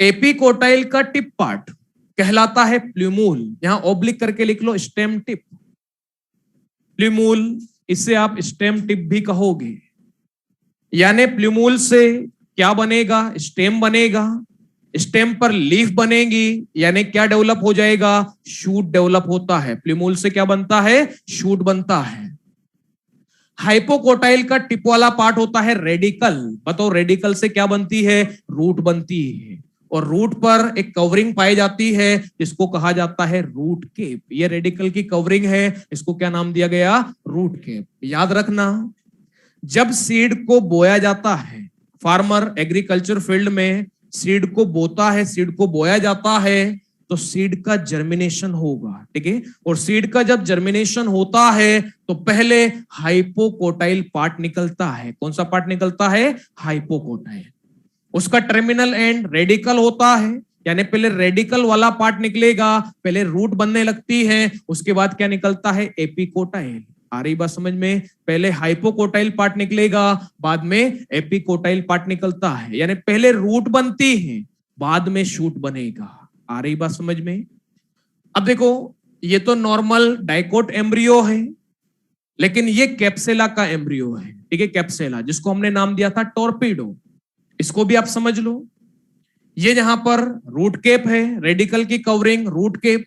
एपिकोटाइल का टिप पार्ट कहलाता है प्ल्यूमूल। यहां ऑब्लिक करके लिख लो, स्टेम टिप। प्ल्यूमूल, इसे आप स्टेम टिप भी कहोगे। यानी प्ल्यूमूल से क्या बनेगा? स्टेम बनेगा। स्टेम पर लीफ बनेगी, यानी क्या डेवलप हो जाएगा? शूट डेवलप होता है। प्ल्यूमूल से क्या बनता है? शूट बनता है। हाइपोकोटाइल का टिप वाला पार्ट होता है रेडिकल। बताओ रेडिकल से क्या बनती है? रूट बनती है। और रूट पर एक कवरिंग पाई जाती है, जिसको कहा जाता है रूट केप। ये रेडिकल की कवरिंग है, इसको क्या नाम दिया गया? Root cap. याद रखना, जब सीड को बोया जाता है, फार्मर एग्रीकल्चर फील्ड में सीड को बोता है, सीड को बोया जाता है, तो सीड का जर्मिनेशन होगा, ठीक है। और सीड का जब जर्मिनेशन होता है, तो पहले हाइपोकोटाइल पार्ट निकलता है। कौन सा पार्ट निकलता है? हाइपोकोटाइल। उसका टर्मिनल एंड रेडिकल होता है, यानी पहले रेडिकल वाला पार्ट निकलेगा, पहले रूट बनने लगती है, उसके बाद क्या निकलता है? एपिकोटाइल। आ रही बात समझ में? पहले हाइपोकोटाइल पार्ट निकलेगा, बाद में एपिकोटाइल पार्ट निकलता है, यानी पहले रूट बनती है, बाद में शूट बनेगा। आ रही बात समझ में? अब देखो, ये तो नॉर्मल डाइकोट एम्ब्रियो है, लेकिन ये कैप्सेला का एम्ब्रियो है, ठीक है। कैप्सेला, जिसको हमने नाम दिया था टॉर्पीडो, इसको भी आप समझ लो। ये यहां पर रूट केप है, रेडिकल की कवरिंग रूट केप।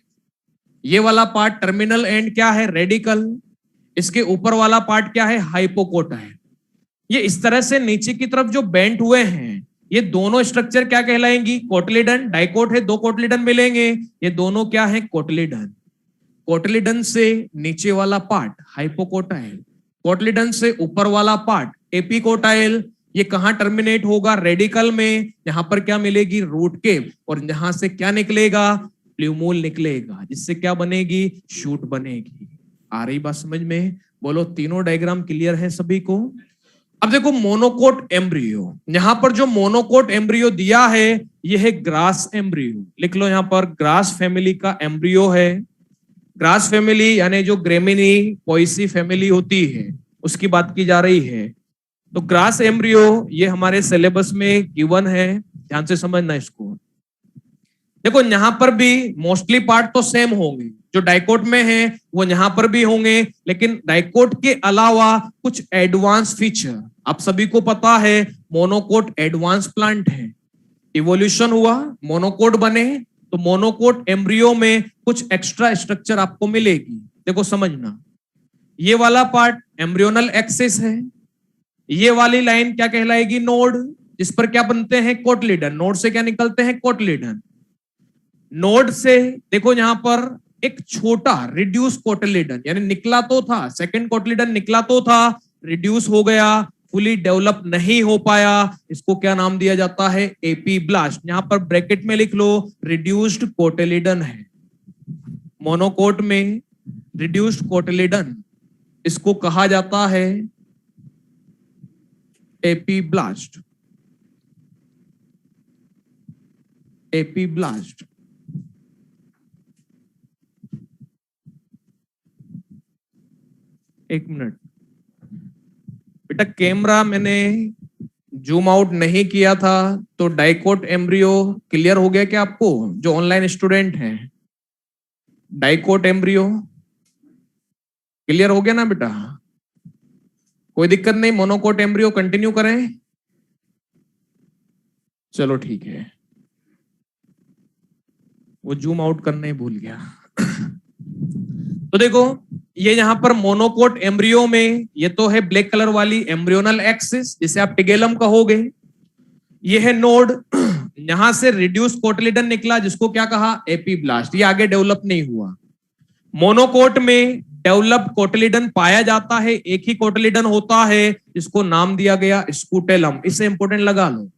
ये वाला पार्ट टर्मिनल एंड क्या है? रेडिकल। इसके ऊपर वाला पार्ट क्या है? हाइपोकोटाइल। ये इस तरह से नीचे की तरफ जो बेंट हुए हैं, ये दोनों स्ट्रक्चर क्या कहलाएंगी? कोटिलिडन। डाइकोट है, दो कोटिलिडन मिलेंगे, ये दोनों क्या है? कोटिलिडन। कोटिलिडन से नीचे वाला पार्ट हाइपोकोटाइल, कोटिलिडन से ऊपर वाला पार्ट एपिकोटाइल। ये कहां टर्मिनेट होगा? रेडिकल में। यहां पर क्या मिलेगी? Root cap. और यहां से क्या निकलेगा? प्ल्यूमूल निकलेगा, जिससे क्या बनेगी? शूट बनेगी। आ रही बात समझ में? बोलो, तीनों डायग्राम क्लियर है सभी को? अब देखो मोनोकोट एम्ब्रियो, यहां पर जो मोनोकोट एम्ब्रियो दिया है, यह है ग्रास एम्ब्रियो। लिख लो यहां पर, ग्रास फैमिली का एम्ब्रियो है। ग्रास फैमिली यानी जो ग्रेमिनी पोएसी फैमिली होती है, उसकी बात की जा रही है। तो ग्रास एम्ब्रियो ये हमारे सिलेबस में गिवन है, ध्यान से समझना इसको। देखो यहां पर भी मोस्टली पार्ट तो सेम होंगे, जो डाइकोट में है वो यहां पर भी होंगे, लेकिन डाइकोट के अलावा कुछ एडवांस फीचर आप सभी को पता है। मोनोकोट एडवांस प्लांट है, इवोल्यूशन हुआ, मोनोकोट बने, तो मोनोकोट एम्ब्रियो में कुछ एक्स्ट्रा स्ट्रक्चर आपको मिलेगी। देखो समझना, ये वाला पार्ट एम्ब्रियोनल एक्सिस है, ये वाली लाइन क्या कहलाएगी? नोड, जिस पर क्या बनते हैं? कोटिलिडन। नोड से क्या निकलते हैं? कोटिलिडन। नोड से देखो यहां पर एक छोटा रिड्यूस कोटिलिडन, यानी निकला तो था, सेकंड कोटिलिडन निकला तो था, रिड्यूस हो गया, फुली डेवलप नहीं हो पाया, इसको क्या नाम दिया जाता है? एपीब्लास्ट। यहां पर ब्रैकेट में लिख लो, रिड्यूस्ड कोटिलिडन है। मोनोकोट में रिड्यूस्ड कोटिलिडन, इसको कहा जाता है एपीब्लास्ट। एपीब्लास्ट। एक मिनट बेटा, कैमरा मैंने जूम आउट नहीं किया था, तो डाइकोट एम्ब्रियो क्लियर हो गया क्या आपको, जो ऑनलाइन स्टूडेंट हैं? डाइकोट एम्ब्रियो क्लियर हो गया ना बेटा? कोई दिक्कत नहीं, मोनोकोट एम्ब्रियो कंटिन्यू करें? चलो ठीक है, वो जूम आउट करना ही भूल गया। तो देखो, ये यहां पर मोनोकोट एम्ब्रियो में ये तो है ब्लैक कलर वाली एम्ब्रियोनल एक्सिस, जिसे आप टिगेलम कहोगे। ये है नोड, यहां से रिड्यूस कोटलिडन निकला, जिसको क्या कहा, एपीब्लास्ट। ये आगे डेवलप नहीं हुआ। मोनोकोट में डेवलप कोटलिडन पाया जाता है, एक ही कोटलिडन होता है, जिसको नाम दिया गया स्कूटेलम। इसे इंपोर्टेंट लगा लो,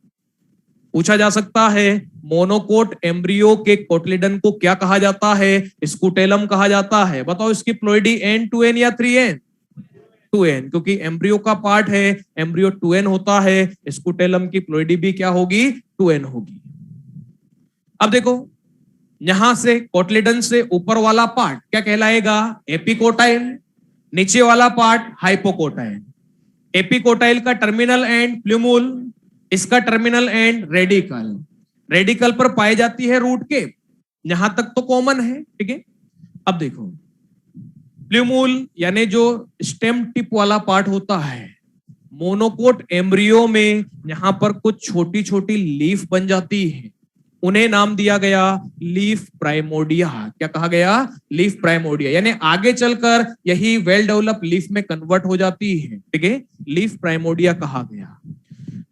पूछा जा सकता है मोनोकोट एम्ब्रियो के कोटलिडन को क्या कहा जाता है, स्कूटेलम कहा जाता है। बताओ इसकी प्लोइडी एन 2n या 3n? 2n, क्योंकि एम्ब्रियो का पार्ट है, एम्ब्रियो 2n होता है, स्कूटेलम की प्लोइडी भी क्या होगी, 2n होगी। अब देखो, यहां से कोटलिडन से ऊपर वाला पार्ट क्या कहलाएगा, एपिकोटाइल। नीचे वाला पार्ट हाइपोकोटाइल। एपिकोटाइल का टर्मिनल एंड प्लूमूल, इसका टर्मिनल एंड रेडिकल। रेडिकल पर पाई जाती है रूट केप, यहां तक तो कॉमन है, ठीक है। अब देखो, प्लूमूल यानी जो स्टेम टिप वाला पार्ट होता है, मोनोकोट एम्ब्रियो में यहां पर कुछ छोटी छोटी लीफ बन जाती है, उन्हें नाम दिया गया लीफ प्राइमोडिया। क्या कहा गया, लीफ प्राइमोडिया। यानी आगे चलकर यही वेल डेवलप लीफ में कन्वर्ट हो जाती है, ठीक है, लीफ प्राइमोडिया कहा गया।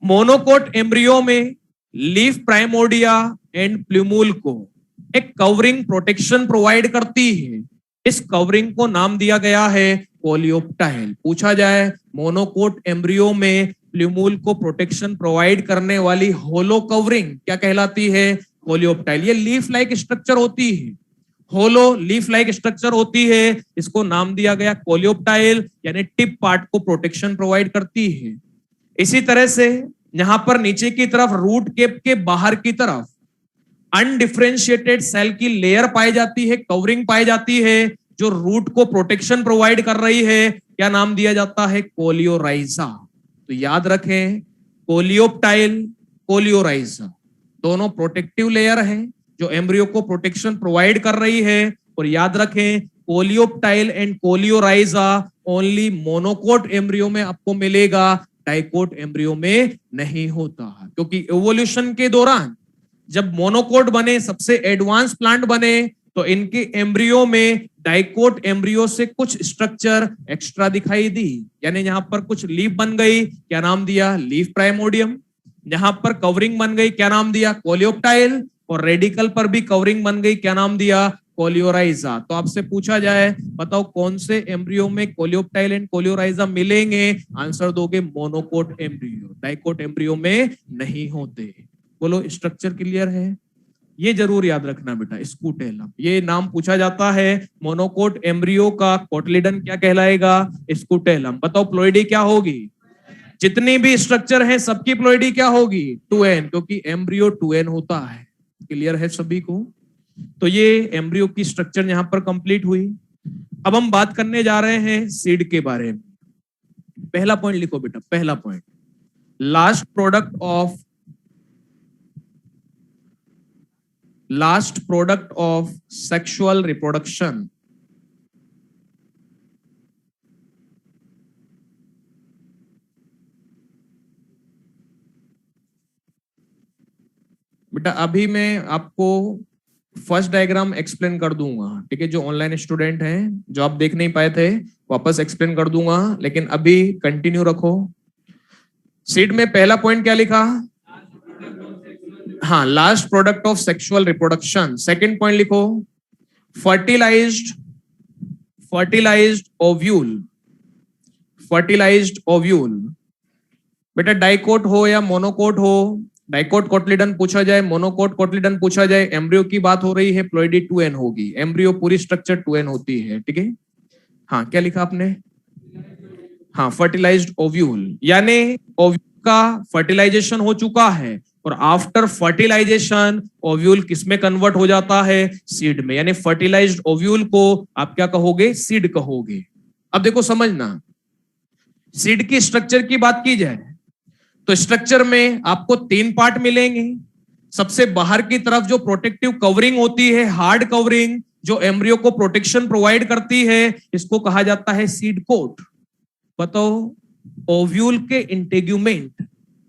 मोनोकोट एम्ब्रियो में लीफ प्राइमोडिया एंड प्लूमूल को एक कवरिंग प्रोटेक्शन प्रोवाइड करती है। इस कवरिंग को नाम दिया गया है कोलियोप्टाइल। पूछा जाए मोनोकोट एम्ब्रियो में प्लूमूल को प्रोटेक्शन प्रोवाइड करने वाली होलो कवरिंग क्या कहलाती है, कोलियोप्टाइल। ये लीफ लाइक स्ट्रक्चर होती है, होलो लीफ लाइक स्ट्रक्चर होती है, इसको नाम दिया गया कोलियोप्टाइल, यानी टिप पार्ट को प्रोटेक्शन प्रोवाइड करती है। इसी तरह से यहां पर नीचे की तरफ रूट केप के बाहर की तरफ अनडिफरेंशिएटेड सेल की लेयर पाई जाती है, कवरिंग पाई जाती है, जो रूट को प्रोटेक्शन प्रोवाइड कर रही है। क्या नाम दिया जाता है, कोलियोराइजा। तो याद रखें, कोलियोप्टाइल, कोलियोराइजा दोनों प्रोटेक्टिव लेयर है, जो एम्ब्रियो को प्रोटेक्शन प्रोवाइड कर रही है। और याद रखें, coleoptile and coleorhiza only monocot embryo में आपको मिलेगा, डाइकोट एम्ब्रियो में नहीं होता, क्योंकि इवोल्यूशन के दौरान जब मोनोकोट बने, सबसे एडवांस प्लांट बने, तो इनके एम्ब्रियो में डाइकोट एम्ब्रियो से कुछ स्ट्रक्चर एक्स्ट्रा दिखाई दी। यानी यहां पर कुछ लीफ बन गई, क्या नाम दिया, लीफ प्राइमोडियम। यहां पर कवरिंग बन गई, क्या नाम दिया, कोलियोप्टाइल। और रेडिकल पर भी कवरिंग बन गई, क्या नाम दिया, कोलियोराइजा। तो आपसे पूछा जाए, बताओ कौन से एम्ब्रियो में कोलियोप्टाइल एंड कोलियोराइजा मिलेंगे, आंसर दोगे मोनोकोट एम्ब्रियो, डाइकोट एम्ब्रियो में नहीं होते। बोलो, स्ट्रक्चर क्लियर है? ये जरूर याद रखना बेटा, स्कूटेलम ये नाम पूछा जाता है। मोनोकोट एम्ब्रियो का कोटलिडन क्या कहलाएगा, स्कूटेलम। बताओ प्लोइडी क्या होगी, जितनी भी स्ट्रक्चर है सबकी प्लोइडी क्या होगी, 2n, क्योंकि एम्ब्रियो 2n होता है। क्लियर है सभी को? तो ये एम्ब्रियो की स्ट्रक्चर यहां पर कंप्लीट हुई। अब हम बात करने जा रहे हैं सीड के बारे में। पहला पॉइंट लिखो बेटा, पहला point, last product of sexual reproduction. बेटा अभी मैं आपको फर्स्ट डायग्राम एक्सप्लेन कर दूंगा, ठीक है। जो ऑनलाइन स्टूडेंट हैं, जो आप देख नहीं पाए थे, वापस एक्सप्लेन कर दूंगा, लेकिन अभी कंटिन्यू रखो। सीड में पहला पॉइंट क्या लिखा, हाँ, last product of sexual reproduction. Second point लिखो, फर्टिलाइज्ड ओव्यूल। बेटा डाइकोट हो या मोनोकोट हो, डाइकोट कोटलिडन पूछा जाए, मोनोकोट कोटलिडन पूछा जाए, एम्ब्रियो की बात हो रही है, प्लोइडी 2n होगी। एम्ब्रियो पूरी स्ट्रक्चर 2n होती है, ठीक है। हाँ, क्या लिखा आपने, हाँ, फर्टिलाइज्ड ओव्यूल, यानी ओव्यूल का फर्टिलाइजेशन हो चुका है और आफ्टर फर्टिलाइजेशन ओव्यूल किसमें कन्वर्ट हो जाता है? सीड में। यानी फर्टिलाइज्ड ओव्यूल को आप क्या कहोगे? सीड कहोगे। अब देखो समझना, सीड की स्ट्रक्चर की बात की जाए तो स्ट्रक्चर में आपको 3 पार्ट मिलेंगे। सबसे बाहर की तरफ जो प्रोटेक्टिव कवरिंग होती है, हार्ड कवरिंग, जो एम्ब्रियो को प्रोटेक्शन प्रोवाइड करती है, इसको कहा जाता है सीड कोट। बताओ, ओव्यूल के इंटेग्यूमेंट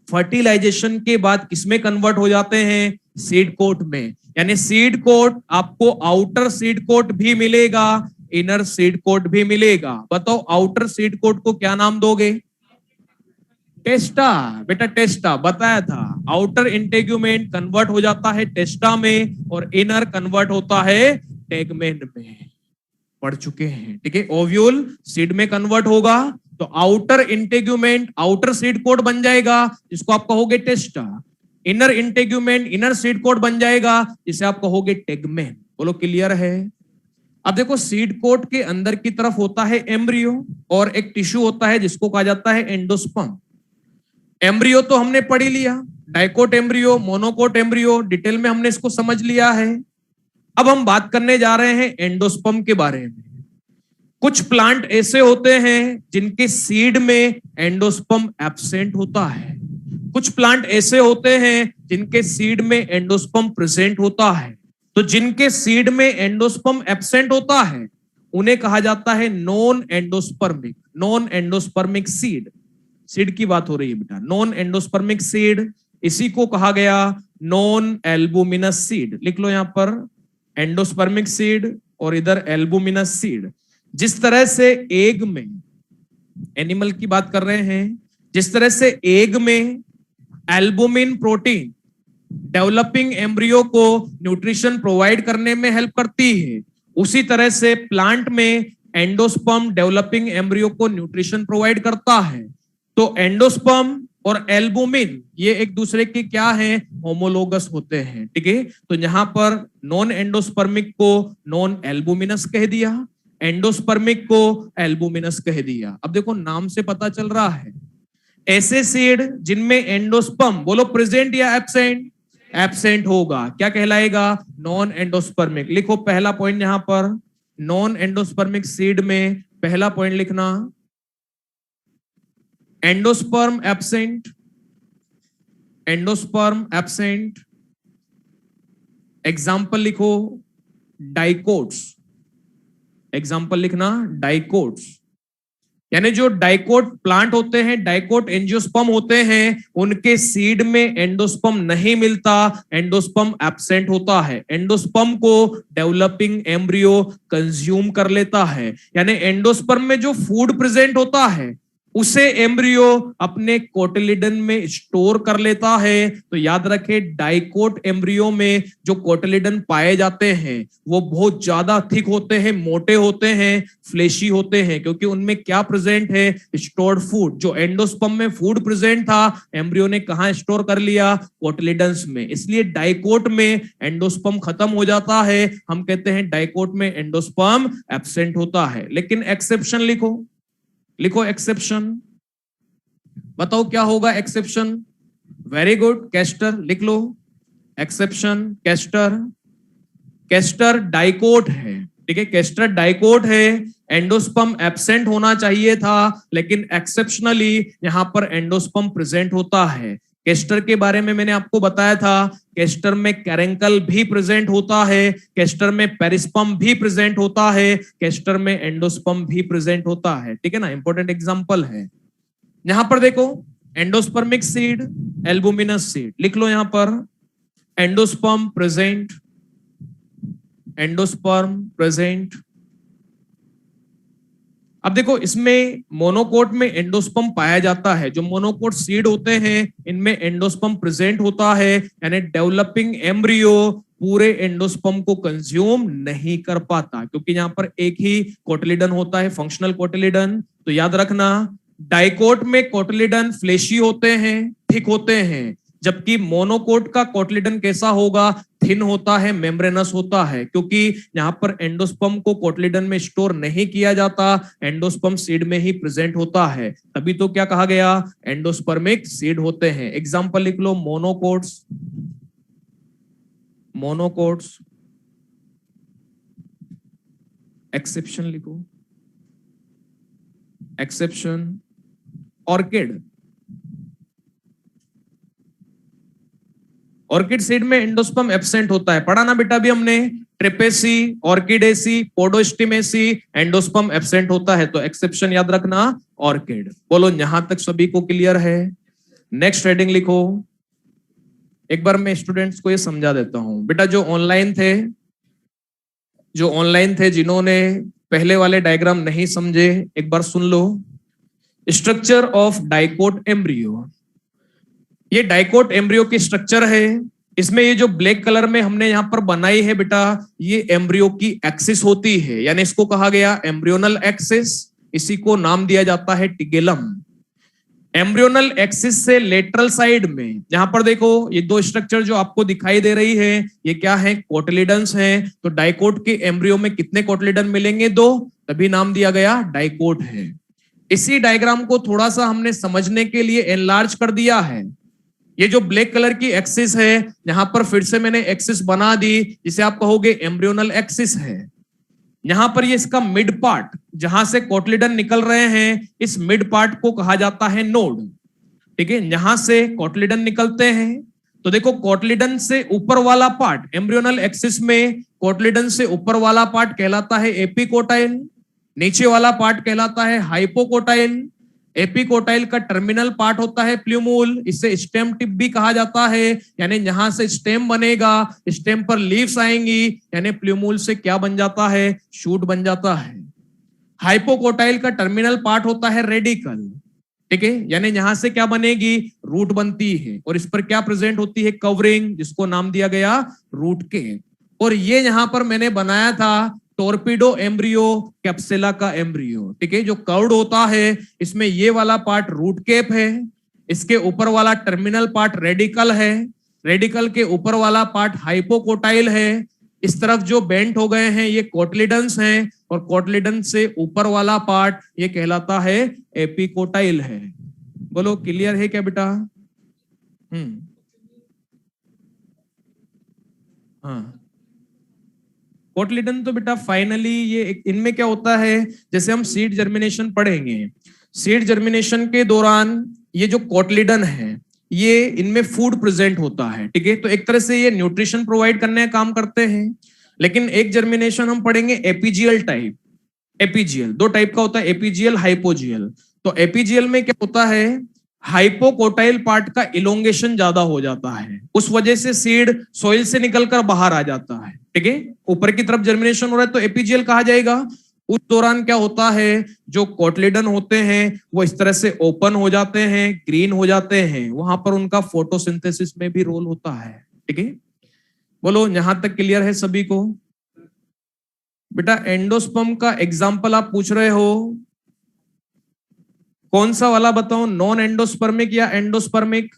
फर्टिलाइजेशन के बाद किसमें कन्वर्ट हो जाते हैं? सीड कोट में। यानी सीड कोट आपको आउटर सीड कोट भी मिलेगा, इनर सीड कोट भी मिलेगा। बताओ, आउटर सीड कोट को क्या नाम दोगे? टेस्टा। बेटा टेस्टा बताया था, आउटर इंटेग्यूमेंट कन्वर्ट हो जाता है टेस्टा में और इनर कन्वर्ट होता है टेगमेन में। पढ़ चुके हैं, ठीक है। ओव्यूल सीड में कन्वर्ट होगा तो outer integument outer seed coat बन जाएगा, जिसको आप कहोगे testa. Inner integument inner seed coat बन जाएगा, जिसे आप कहोगे टेगमेन। बोलो क्लियर है? अब देखो, सीड कोट के अंदर की तरफ होता है एम्ब्रियो और एक टिश्यू होता है जिसको कहा जाता है एंडोस्पर्म। एम्ब्रियो तो हमने पढ़ ही लिया, dicot embryo, monocot embryo, detail में हमने इसको समझ लिया है। अब हम बात करने जा रहे हैं एंडोस्पर्म के बारे में। कुछ प्लांट ऐसे होते हैं जिनके सीड में एंडोस्पर्म एब्सेंट होता है, कुछ प्लांट ऐसे होते हैं जिनके सीड में एंडोस्पर्म प्रेजेंट होता है। तो जिनके सीड में एंडोस्पर्म एब्सेंट होता है उन्हें कहा जाता है non endospermic. Non endospermic seed, seed की बात हो रही है बेटा, नॉन एंडोस्पर्मिक सीड, इसी को कहा गया नॉन एल्बुमिनस सीड। लिख लो यहां पर एंडोस्पर्मिक सीड और इधर एल्बुमिनस सीड। जिस तरह से एग में, एनिमल की बात कर रहे हैं, जिस तरह से एग में एल्बुमिन प्रोटीन डेवलपिंग एम्ब्रियो को न्यूट्रिशन प्रोवाइड करने में हेल्प करती है, उसी तरह से प्लांट में एंडोस्पर्म डेवलपिंग एम्ब्रियो को न्यूट्रिशन प्रोवाइड करता है। तो एंडोस्पर्म और एल्बुमिन ये एक दूसरे के क्या हैं? होमोलोगस होते हैं, ठीक है। तो यहां पर नॉन एंडोस्पर्मिक को नॉन एल्बुमिनस कह दिया, एंडोस्पर्मिक को एल्बुमिनस कह दिया। अब देखो नाम से पता चल रहा है, ऐसे सीड जिनमें एंडोस्पर्म, बोलो प्रेजेंट या एब्सेंट? एब्सेंट होगा, क्या कहलाएगा? Non endospermic. लिखो पहला पॉइंट यहां पर, नॉन एंडोस्पर्मिक सीड में पहला पॉइंट लिखना, endosperm absent, endosperm absent. Example लिखो डाइकोट्स, एग्जाम्पल लिखना डाइकोट्स। यानी जो डाइकोट प्लांट होते हैं, डाइकोट एंजियोस्पर्म होते हैं, उनके सीड में एंडोस्पर्म नहीं मिलता, एंडोस्पर्म एब्सेंट होता है। एंडोस्पर्म को डेवलपिंग एम्ब्रियो कंज्यूम कर लेता है। यानी एंडोस्पर्म में जो फूड प्रेजेंट होता है उसे एम्ब्रियो अपने कोटिलिडन में स्टोर कर लेता है। तो याद रखें, डाइकोट एम्ब्रियो में जो कोटिलिडन पाए जाते हैं वो बहुत ज्यादा थिक होते हैं, मोटे होते हैं, फ्लेशी होते हैं, क्योंकि उनमें क्या प्रेजेंट है? Stored food. जो एंडोस्पर्म में फूड प्रेजेंट था, एम्ब्रियो ने कहां स्टोर कर लिया? कोटिलिडन्स में। इसलिए डाइकोट में एंडोस्पर्म खत्म हो जाता है, हम कहते हैं डाइकोट में एंडोस्पर्म एब्सेंट होता है। लेकिन एक्सेप्शन लिखो, लिखो एक्सेप्शन। बताओ क्या होगा एक्सेप्शन? वेरी गुड, कैस्टर लिख लो। एक्सेप्शन कैस्टर, कैस्टर डाइकोट है, ठीक है, कैस्टर डाइकोट है, एंडोस्पर्म एब्सेंट होना चाहिए था, लेकिन एक्सेप्शनली यहां पर एंडोस्पर्म प्रेजेंट होता है। कैस्टर के बारे में मैंने आपको बताया था, कैस्टर में कैरेंकल भी प्रेजेंट होता है, कैस्टर में पेरिस्पर्म भी प्रेजेंट होता है, कैस्टर में एंडोस्पर्म भी प्रेजेंट होता है, ठीक है ना। इंपॉर्टेंट एग्जांपल है। यहां पर देखो एंडोस्पर्मिक सीड, एल्बुमिनस सीड, लिख लो यहां पर एंडोस्पर्म प्रेजेंट, एंडोस्पर्म प्रेजेंट। अब देखो इसमें मोनोकोट में एंडोस्पर्म पाया जाता है। जो मोनोकोट सीड होते हैं इनमें एंडोस्पर्म प्रेजेंट होता है, यानी डेवलपिंग एम्ब्रियो पूरे एंडोस्पर्म को कंज्यूम नहीं कर पाता, क्योंकि यहां पर एक ही कोटिलिडन होता है, फंक्शनल कोटिलिडन। तो याद रखना, डाइकोट में कोटिलिडन फ्लेशी होते हैं, थिक होते हैं, जबकि मोनोकोट का कोटलिडन कैसा होगा, थिन होता है, मेम्ब्रेनस होता है, क्योंकि यहाँ पर एंडोस्पर्म को कोटलिडन में स्टोर नहीं किया जाता, एंडोस्पर्म सीड में ही प्रेजेंट होता है, तभी तो क्या कहा गया, एंडोस्पर्मिक सीड होते हैं। एग्जाम्पल लिख लो, मोनोकोट्स, मोनोकोट्स, एक्सेप्शन लिखो, एक्सेप्शन, ऑर्किड, ऑर्किड सीड में एंडोस्पर्म एब्सेंट होता है, पढ़ा ना बेटा अभी हमने, ट्रिपेसी, ऑर्किडेसी, पोडोस्टिमेसी, एंडोस्पर्म एब्सेंट होता है, तो एक्सेप्शन याद रखना, ऑर्किड। बोलो यहां तक सभी को क्लियर है? नेक्स्ट हेडिंग लिखो। एक बार मैं स्टूडेंट्स को ये समझा देता हूं बेटा, जो ऑनलाइन थे, जिन्होंने पहले वाले डायग्राम नहीं समझे, एक बार सुन लो। स्ट्रक्चर ऑफ डाइकोट एम्ब्रियो, ये डाइकोट एम्ब्रियो की स्ट्रक्चर है। इसमें ये जो ब्लैक कलर में हमने यहां पर बनाई है बेटा, ये एम्ब्रियो की एक्सिस होती है, यानी इसको कहा गया एम्ब्रियोनल एक्सिस, इसी को नाम दिया जाता है टिगेलम। एम्ब्रियोनल एक्सिस से लेटरल साइड में, यहां पर देखो ये दो स्ट्रक्चर जो आपको दिखाई दे रही है, ये क्या है, कोटलिडन्स हैं। तो डाइकोट के एम्ब्रियो में कितने कोटलिडन मिलेंगे, 2, तभी नाम दिया गया डाइकोट है। इसी डायग्राम को थोड़ा सा हमने समझने के लिए एनलार्ज कर दिया है। ये जो ब्लैक कलर की एक्सिस है, यहां पर फिर से मैंने एक्सिस बना दी, जिसे आप कहोगे एम्ब्रियोनल एक्सिस है। यहां पर ये इसका मिड पार्ट, जहां से कोटलिडन निकल रहे हैं, इस मिड पार्ट को कहा जाता है नोड। ठीक है, यहां से कोटलिडन निकलते हैं। तो देखो, कोटलिडन से ऊपर वाला पार्ट, एम्ब्रियोनल एक्सिस में कोटलिडन से ऊपर वाला पार्ट कहलाता है एपिकोटाइल, नीचे वाला पार्ट कहलाता है हाइपोकोटाइल। एपिकोटाइल का टर्मिनल पार्ट होता है प्ल्यूमूल, इसे स्टेम टिप भी कहा जाता है, यानी यहां से स्टेम बनेगा, स्टेम पर लीव्स आएंगी, यानी प्ल्यूमूल से क्या बन जाता है, शूट बन जाता है। हाइपोकोटाइल का टर्मिनल पार्ट होता है रेडिकल, ठीक है, यानी यहां से क्या बनेगी, रूट बनती है, और इस पर क्या प्रेजेंट होती है, कवरिंग, जिसको नाम दिया गया रूट के। और ये यहां पर मैंने बनाया था टोरपीडो एम्ब्रियो, कैप्सुला का एम्ब्रियो, ठीक है, जो कर्व्ड होता है, इसमें ये वाला पार्ट रूट केप है, इसके ऊपर वाला टर्मिनल पार्ट रेडिकल है, रेडिकल के ऊपर वाला पार्ट हाइपोकोटाइल है, इस तरफ जो बेंट हो गए हैं ये कोटलिडन्स हैं, और कोटलिडन से ऊपर वाला पार्ट ये कहलाता है एपिकोटाइल है। बोलो क्लियर है क्या बेटा? हाँ, कोटलिडन तो बेटा फाइनली ये इनमें क्या होता है, जैसे हम सीड जर्मिनेशन पढ़ेंगे, सीड जर्मिनेशन के दौरान ये जो कोटलिडन है, ये इनमें फूड प्रेजेंट होता है, ठीक है, तो एक तरह से ये न्यूट्रिशन प्रोवाइड करने का काम करते हैं। लेकिन एक जर्मिनेशन हम पढ़ेंगे एपीजियल टाइप, एपीजियल 2 टाइप का होता है, एपीजियल, हाइपोजियल। तो एपीजियल में क्या होता है, हाइपोकोटाइल पार्ट का इलोंगेशन ज्यादा हो जाता है, उस वजह से सीड सॉइल से निकलकर बाहर आ जाता है, ठीक है, ऊपर की तरफ जर्मिनेशन हो रहा है तो एपीजियल कहा जाएगा। उस दौरान क्या होता है, जो कोटलिडन होते हैं वो इस तरह से ओपन हो जाते हैं, ग्रीन हो जाते हैं, वहां पर उनका फोटोसिंथेसिस में भी रोल होता है, ठीक है। बोलो यहां तक क्लियर है सभी को? बेटा एंडोस्पर्म का एग्जाम्पल आप पूछ रहे हो, कौन सा वाला बताओ, नॉन एंडोस्पर्मिक या एंडोस्पर्मिक?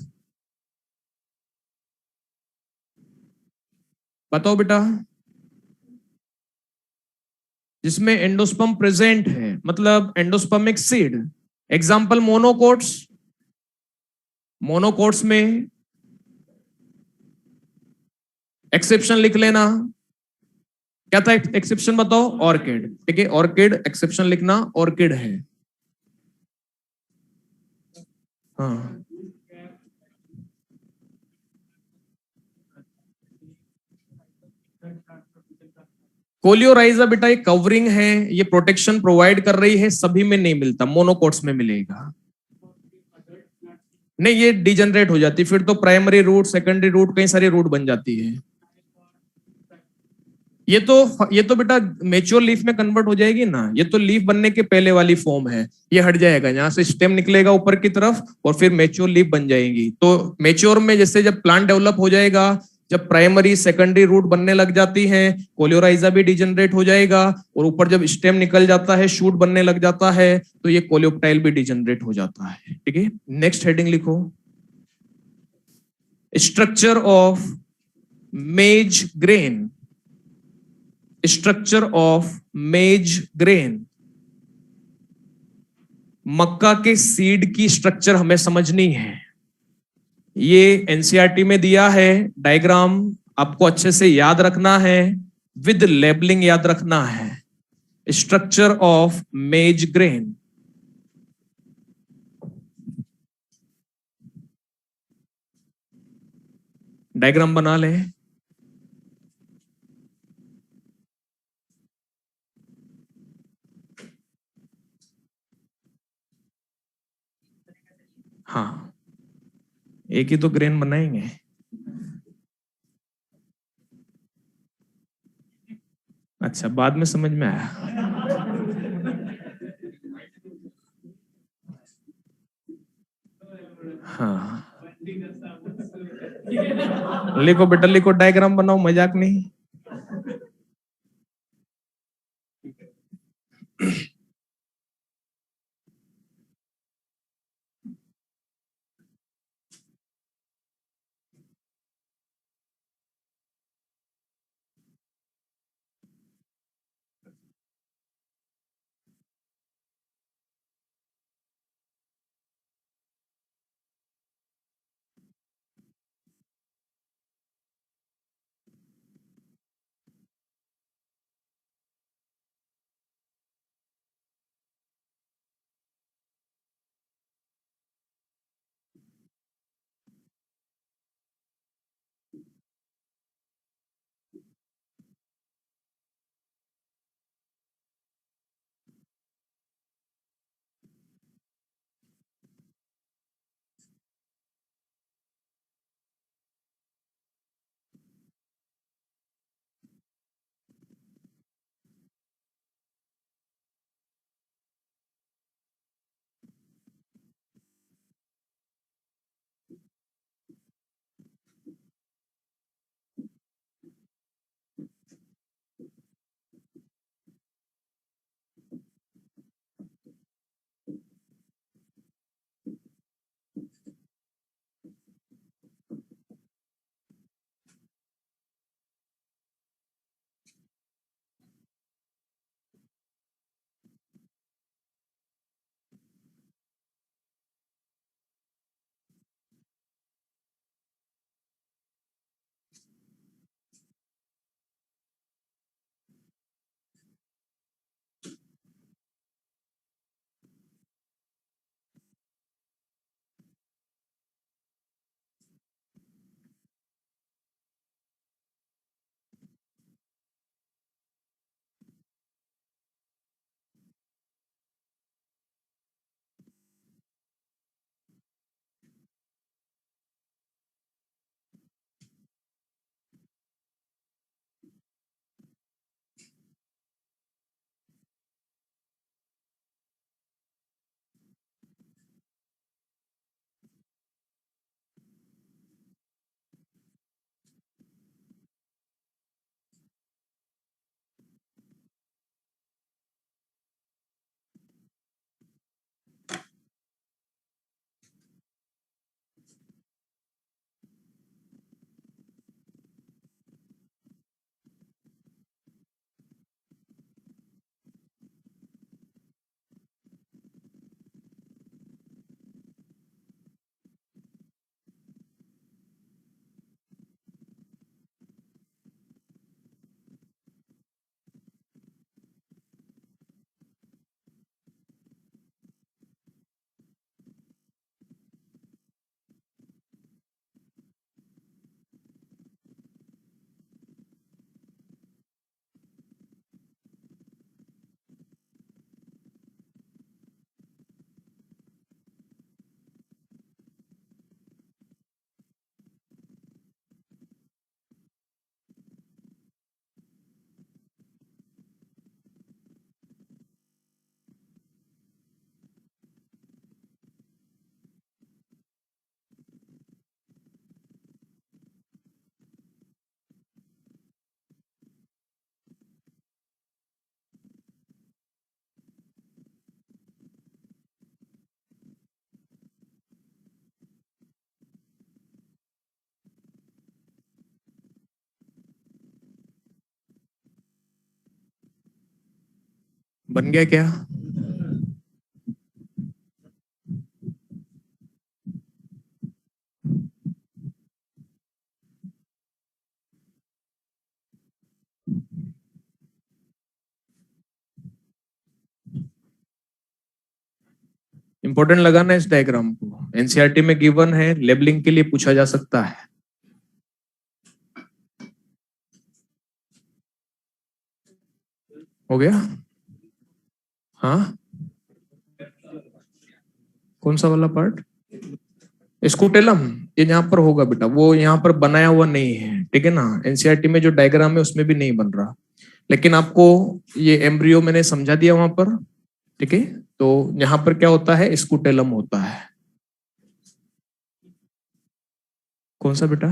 बताओ बेटा, जिसमें एंडोस्पर्म प्रेजेंट है, मतलब endospermic seed. Example monocots, monocots में एक्सेप्शन लिख लेना, क्या था एक्सेप्शन बताओ, ऑर्किड, ठीक है, ऑर्किड, एक्सेप्शन लिखना ऑर्किड है। हाँ, कोलियोराइजा बेटा ये कवरिंग है, ये प्रोटेक्शन प्रोवाइड कर रही है, सभी में नहीं मिलता, मोनोकोट्स में मिलेगा। नहीं, ये डिजनरेट हो जाती, फिर तो प्राइमरी रूट, सेकेंडरी रूट, कई सारी रूट बन जाती है। ये तो बेटा मेच्योर लीफ में कन्वर्ट हो जाएगी ना, ये तो लीफ बनने के पहले वाली फॉर्म है, ये हट जाएगा, यहाँ से स्टेम निकलेगा ऊपर की तरफ और फिर मेच्योर लीफ बन जाएगी। तो मेच्योर में जैसे जब प्लांट डेवलप हो जाएगा, जब प्राइमरी सेकेंडरी रूट बनने लग जाती है, कोलियोराइजा भी डिजनरेट हो जाएगा, और ऊपर जब स्टेम निकल जाता है, शूट बनने लग जाता है, तो ये कोलियोप्टाइल भी डिजनरेट हो जाता है, ठीक है। नेक्स्ट हेडिंग लिखो, structure of maize grain, structure of maize grain, मक्का के सीड की स्ट्रक्चर हमें समझनी है। ये एनसीईआरटी में दिया है, डायग्राम आपको अच्छे से याद रखना है, विद लेबलिंग याद रखना है। Structure of maize grain, diagram बना ले। हाँ, एक ही तो ग्रेन बनाएंगे। अच्छा, बाद में समझ में आया। हाँ, लिखो बेटा लिखो, डायग्राम बनाओ, मजाक नहीं। बन गया क्या? इंपॉर्टेंट लगा ना इस डायग्राम को? एनसीईआरटी में गिवन है, लेबलिंग के लिए पूछा जा सकता है। हो गया? हाँ, कौन सा वाला पार्ट? स्कूटेलम, ये यहाँ पर होगा बेटा, वो यहाँ पर बनाया हुआ नहीं है, ठीक है ना? एनसीईआरटी में जो डायग्राम है उसमें भी नहीं बन रहा, लेकिन आपको ये एम्ब्रियो मैंने समझा दिया वहां पर, ठीक है? तो यहाँ पर क्या होता है? स्कूटेलम होता है। कौन सा बेटा?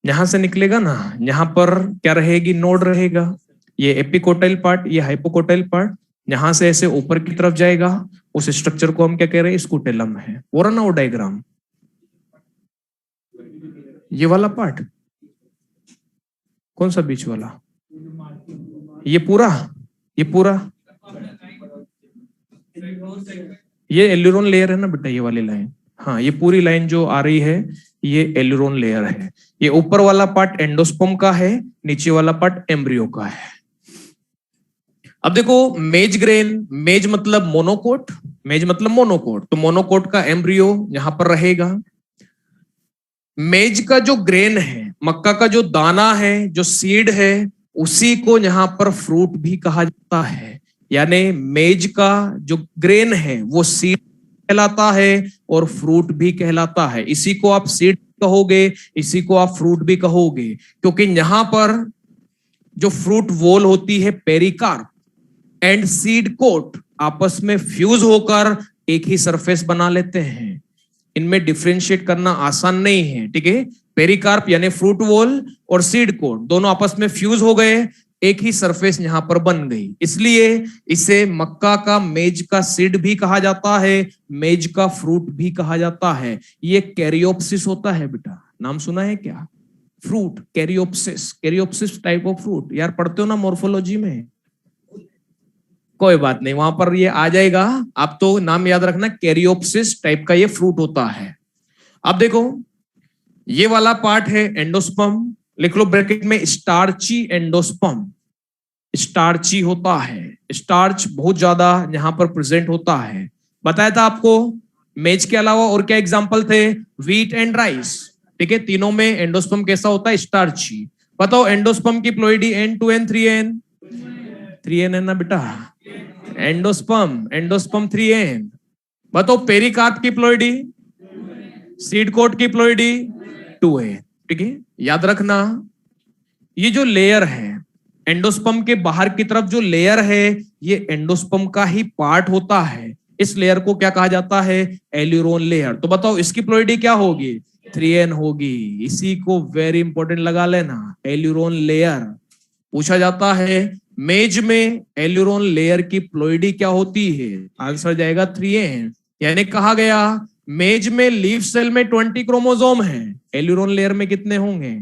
यहां से निकलेगा ना, यहाँ पर क्या रहेगी? नोड रहेगा। ये एपिकोटाइल पार्ट, ये हाइपोकोटाइल पार्ट, यहां से ऐसे ऊपर की तरफ जाएगा। उस स्ट्रक्चर को हम क्या कह रहे हैं? स्कूटेलम है। हो रहा ना वो डायग्राम? ये वाला पार्ट कौन सा? बीच वाला? ये पूरा? ये पूरा? ये एल्यूरोन लेयर है ना बेटा, ये वाली लाइन। हाँ, ये पूरी लाइन जो आ रही है ये एल्यूरोन लेयर है। ये ऊपर वाला पार्ट एंडोस्पर्म का है, नीचे वाला पार्ट एम्ब्रियो का है। अब देखो, मेज ग्रेन, मेज मतलब मोनोकोट, मेज मतलब मोनोकोट, तो मोनोकोट का एम्ब्रियो यहां पर रहेगा। मेज का जो ग्रेन है, मक्का का जो दाना है, जो सीड है, उसी को यहां पर फ्रूट भी कहा जाता है। यानी मेज का जो ग्रेन है वो सीड कहलाता है और फ्रूट भी कहलाता है। इसी को आप सीड कहोगे, इसी को आप फ्रूट भी कहोगे, क्योंकि यहां पर जो फ्रूट वॉल होती है, पेरिकार्प एंड सीड कोट आपस में फ्यूज होकर एक ही सरफेस बना लेते हैं। इनमें डिफरेंशिएट करना आसान नहीं है, ठीक है? पेरिकार्प यानी फ्रूट वॉल और सीड कोट दोनों आपस में फ्यूज हो गए, एक ही सरफेस यहां पर बन गई। इसलिए इसे मक्का का मेज का सीड भी कहा जाता है, मेज का फ्रूट भी कहा जाता है। ये कैरियोप्सिस होता है बेटा, नाम सुना है क्या? Fruit caryopsis, caryopsis type of fruit. यार पढ़ते हो ना मोर्फोलॉजी में? कोई बात नहीं, वहां पर ये आ जाएगा। आप तो नाम याद रखना, कैरियोप्सिस टाइप का ये फ्रूट होता है। अब देखो, ये वाला पार्ट है एंडोस्पर्म, लिख लो ब्रैकेट में स्टार्ची एंडोस्पर्म। स्टार्ची होता है, स्टार्च बहुत ज्यादा यहां पर प्रेजेंट होता है। बताया था आपको, मेज के अलावा और क्या एग्जांपल थे? व्हीट एंड राइस, ठीक है? तीनों में एंडोस्पर्म कैसा होता है? स्टार्ची। बताओ एंडोस्पर्म की ploidy N 2N 3N? 3N है ना बेटा? Endosperm, endosperm 3N। बताओ पेरिकार्प की प्लोइडी, सीड कोट की प्लोइडी 2A, ठीक है? याद रखना, ये जो लेयर है एंडोस्पर्म के बाहर की तरफ, जो लेयर है ये एंडोस्पर्म का ही पार्ट होता है। इस लेयर को क्या कहा जाता है? Aleurone layer. तो बताओ इसकी प्लोइडी क्या होगी? 3N होगी। इसी को वेरी इंपॉर्टेंट लगा लेना, एल्यूरोन लेयर। पूछा जाता है मेज में एल्यूरोन लेयर की प्लोइडी क्या होती है? आंसर जाएगा 3N। यानी कहा गया मेज में लीफ सेल में 20 क्रोमोसोम है, एल्यूरोन लेयर में कितने होंगे?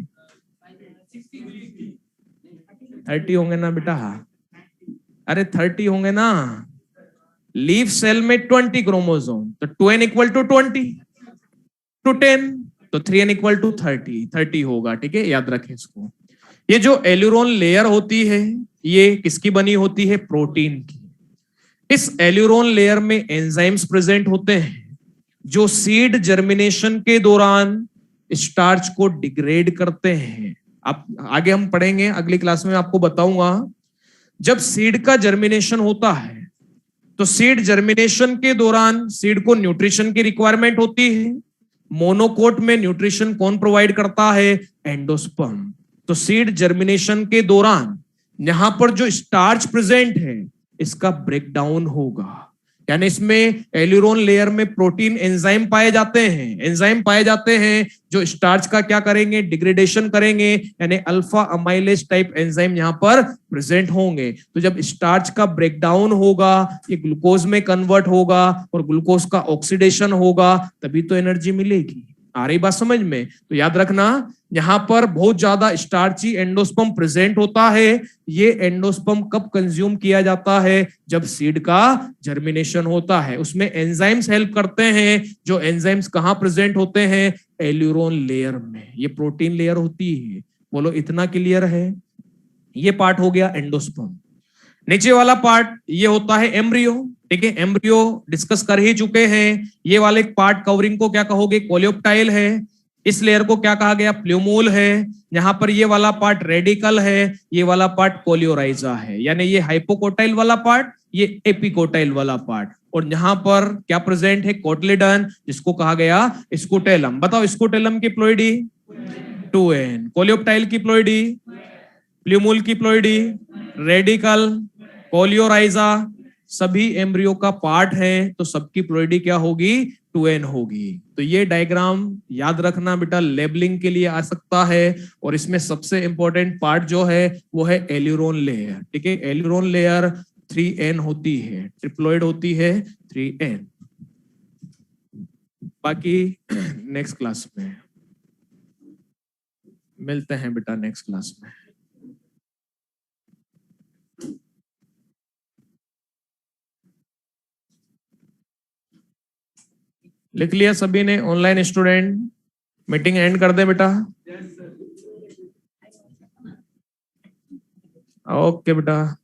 30 होंगे ना बेटा? अरे 30 होंगे ना। लीफ सेल में 20 क्रोमोसोम, तो 2N इक्वल टू 20 टू 10, तो 3N इक्वल टू 30 होगा, ठीक है? याद रखें इसको। ये जो एल्यूरोन लेयर होती है ये किसकी बनी होती है? प्रोटीन की। इस एल्यूरोन लेयर में एंजाइम्स प्रेजेंट होते हैं जो सीड जर्मिनेशन के दौरान स्टार्च को डिग्रेड करते हैं। आप आगे हम पढ़ेंगे, अगली क्लास में आपको बताऊंगा। जब सीड का जर्मिनेशन होता है तो सीड जर्मिनेशन के दौरान सीड को न्यूट्रिशन की रिक्वायरमेंट होती है। मोनोकोट में न्यूट्रिशन कौन प्रोवाइड करता है? एंडोस्पर्म। तो सीड जर्मिनेशन के दौरान यहां पर जो स्टार्च प्रेजेंट है इसका ब्रेकडाउन होगा। यानी इसमें एल्यूरोन लेयर में प्रोटीन एंजाइम पाए जाते हैं, एंजाइम पाए जाते हैं जो स्टार्च का क्या करेंगे? डिग्रेडेशन करेंगे। यानी अल्फा अमाइलेज टाइप एंजाइम यहां पर प्रेजेंट होंगे। तो जब स्टार्च का ब्रेकडाउन होगा ये ग्लूकोज में कन्वर्ट होगा और ग्लूकोज का ऑक्सीडेशन होगा, तभी तो एनर्जी मिलेगी। आ रही बात समझ में? तो याद रखना यहां पर बहुत ज्यादा स्टार्ची एंडोस्पर्म प्रेजेंट होता है। ये एंडोस्पर्म कब कंज्यूम किया जाता है? जब सीड का जर्मिनेशन होता है। उसमें एंजाइम्स हेल्प करते हैं। जो एंजाइम्स कहां प्रेजेंट होते हैं? एल्यूरोन लेयर में। ये प्रोटीन लेयर होती है। बोलो इतना क्लियर है? ये पार्ट हो गया एंडोस्पर्म। नीचे वाला पार्ट ये होता है एम्ब्रियो। ठीक है, एम्ब्रियो डिस्कस कर ही चुके हैं। ये वाले पार्ट कवरिंग को क्या कहोगे? कोलियोप्टाइल है। इस लेयर को क्या कहा गया? प्लूमोल है। यहां पर ये वाला पार्ट रेडिकल है, ये वाला पार्ट कोलियोराइजा है। यानी ये हाइपोकोटाइल वाला पार्ट, ये एपिकोटाइल वाला पार्ट। और यहां पर क्या प्रेजेंट है? कोटलेडन, जिसको कहा गया स्कूटेलम। बताओ स्कूटेलम की प्लोइडी 2n, कोलियोप्टाइल की प्लोइडी, प्लूमोल की प्लोइडी, रेडिकल, कोलियोराइजा, सभी एम्ब्रियो का पार्ट है। तो सबकी प्लोइडी क्या होगी? 2n होगी। तो ये डायग्राम याद रखना बेटा, लेबलिंग के लिए आ सकता है। और इसमें सबसे इंपॉर्टेंट पार्ट जो है वो है एल्यूरोन लेयर। ठीक है, एल्यूरोन लेयर 3n होती है, ट्रिप्लोइड होती है 3n। बाकी नेक्स्ट क्लास में मिलते हैं बेटा, नेक्स्ट क्लास में। लिख लिया सभी ने? ऑनलाइन स्टूडेंट मीटिंग एंड कर दे बेटा। ओके बेटा।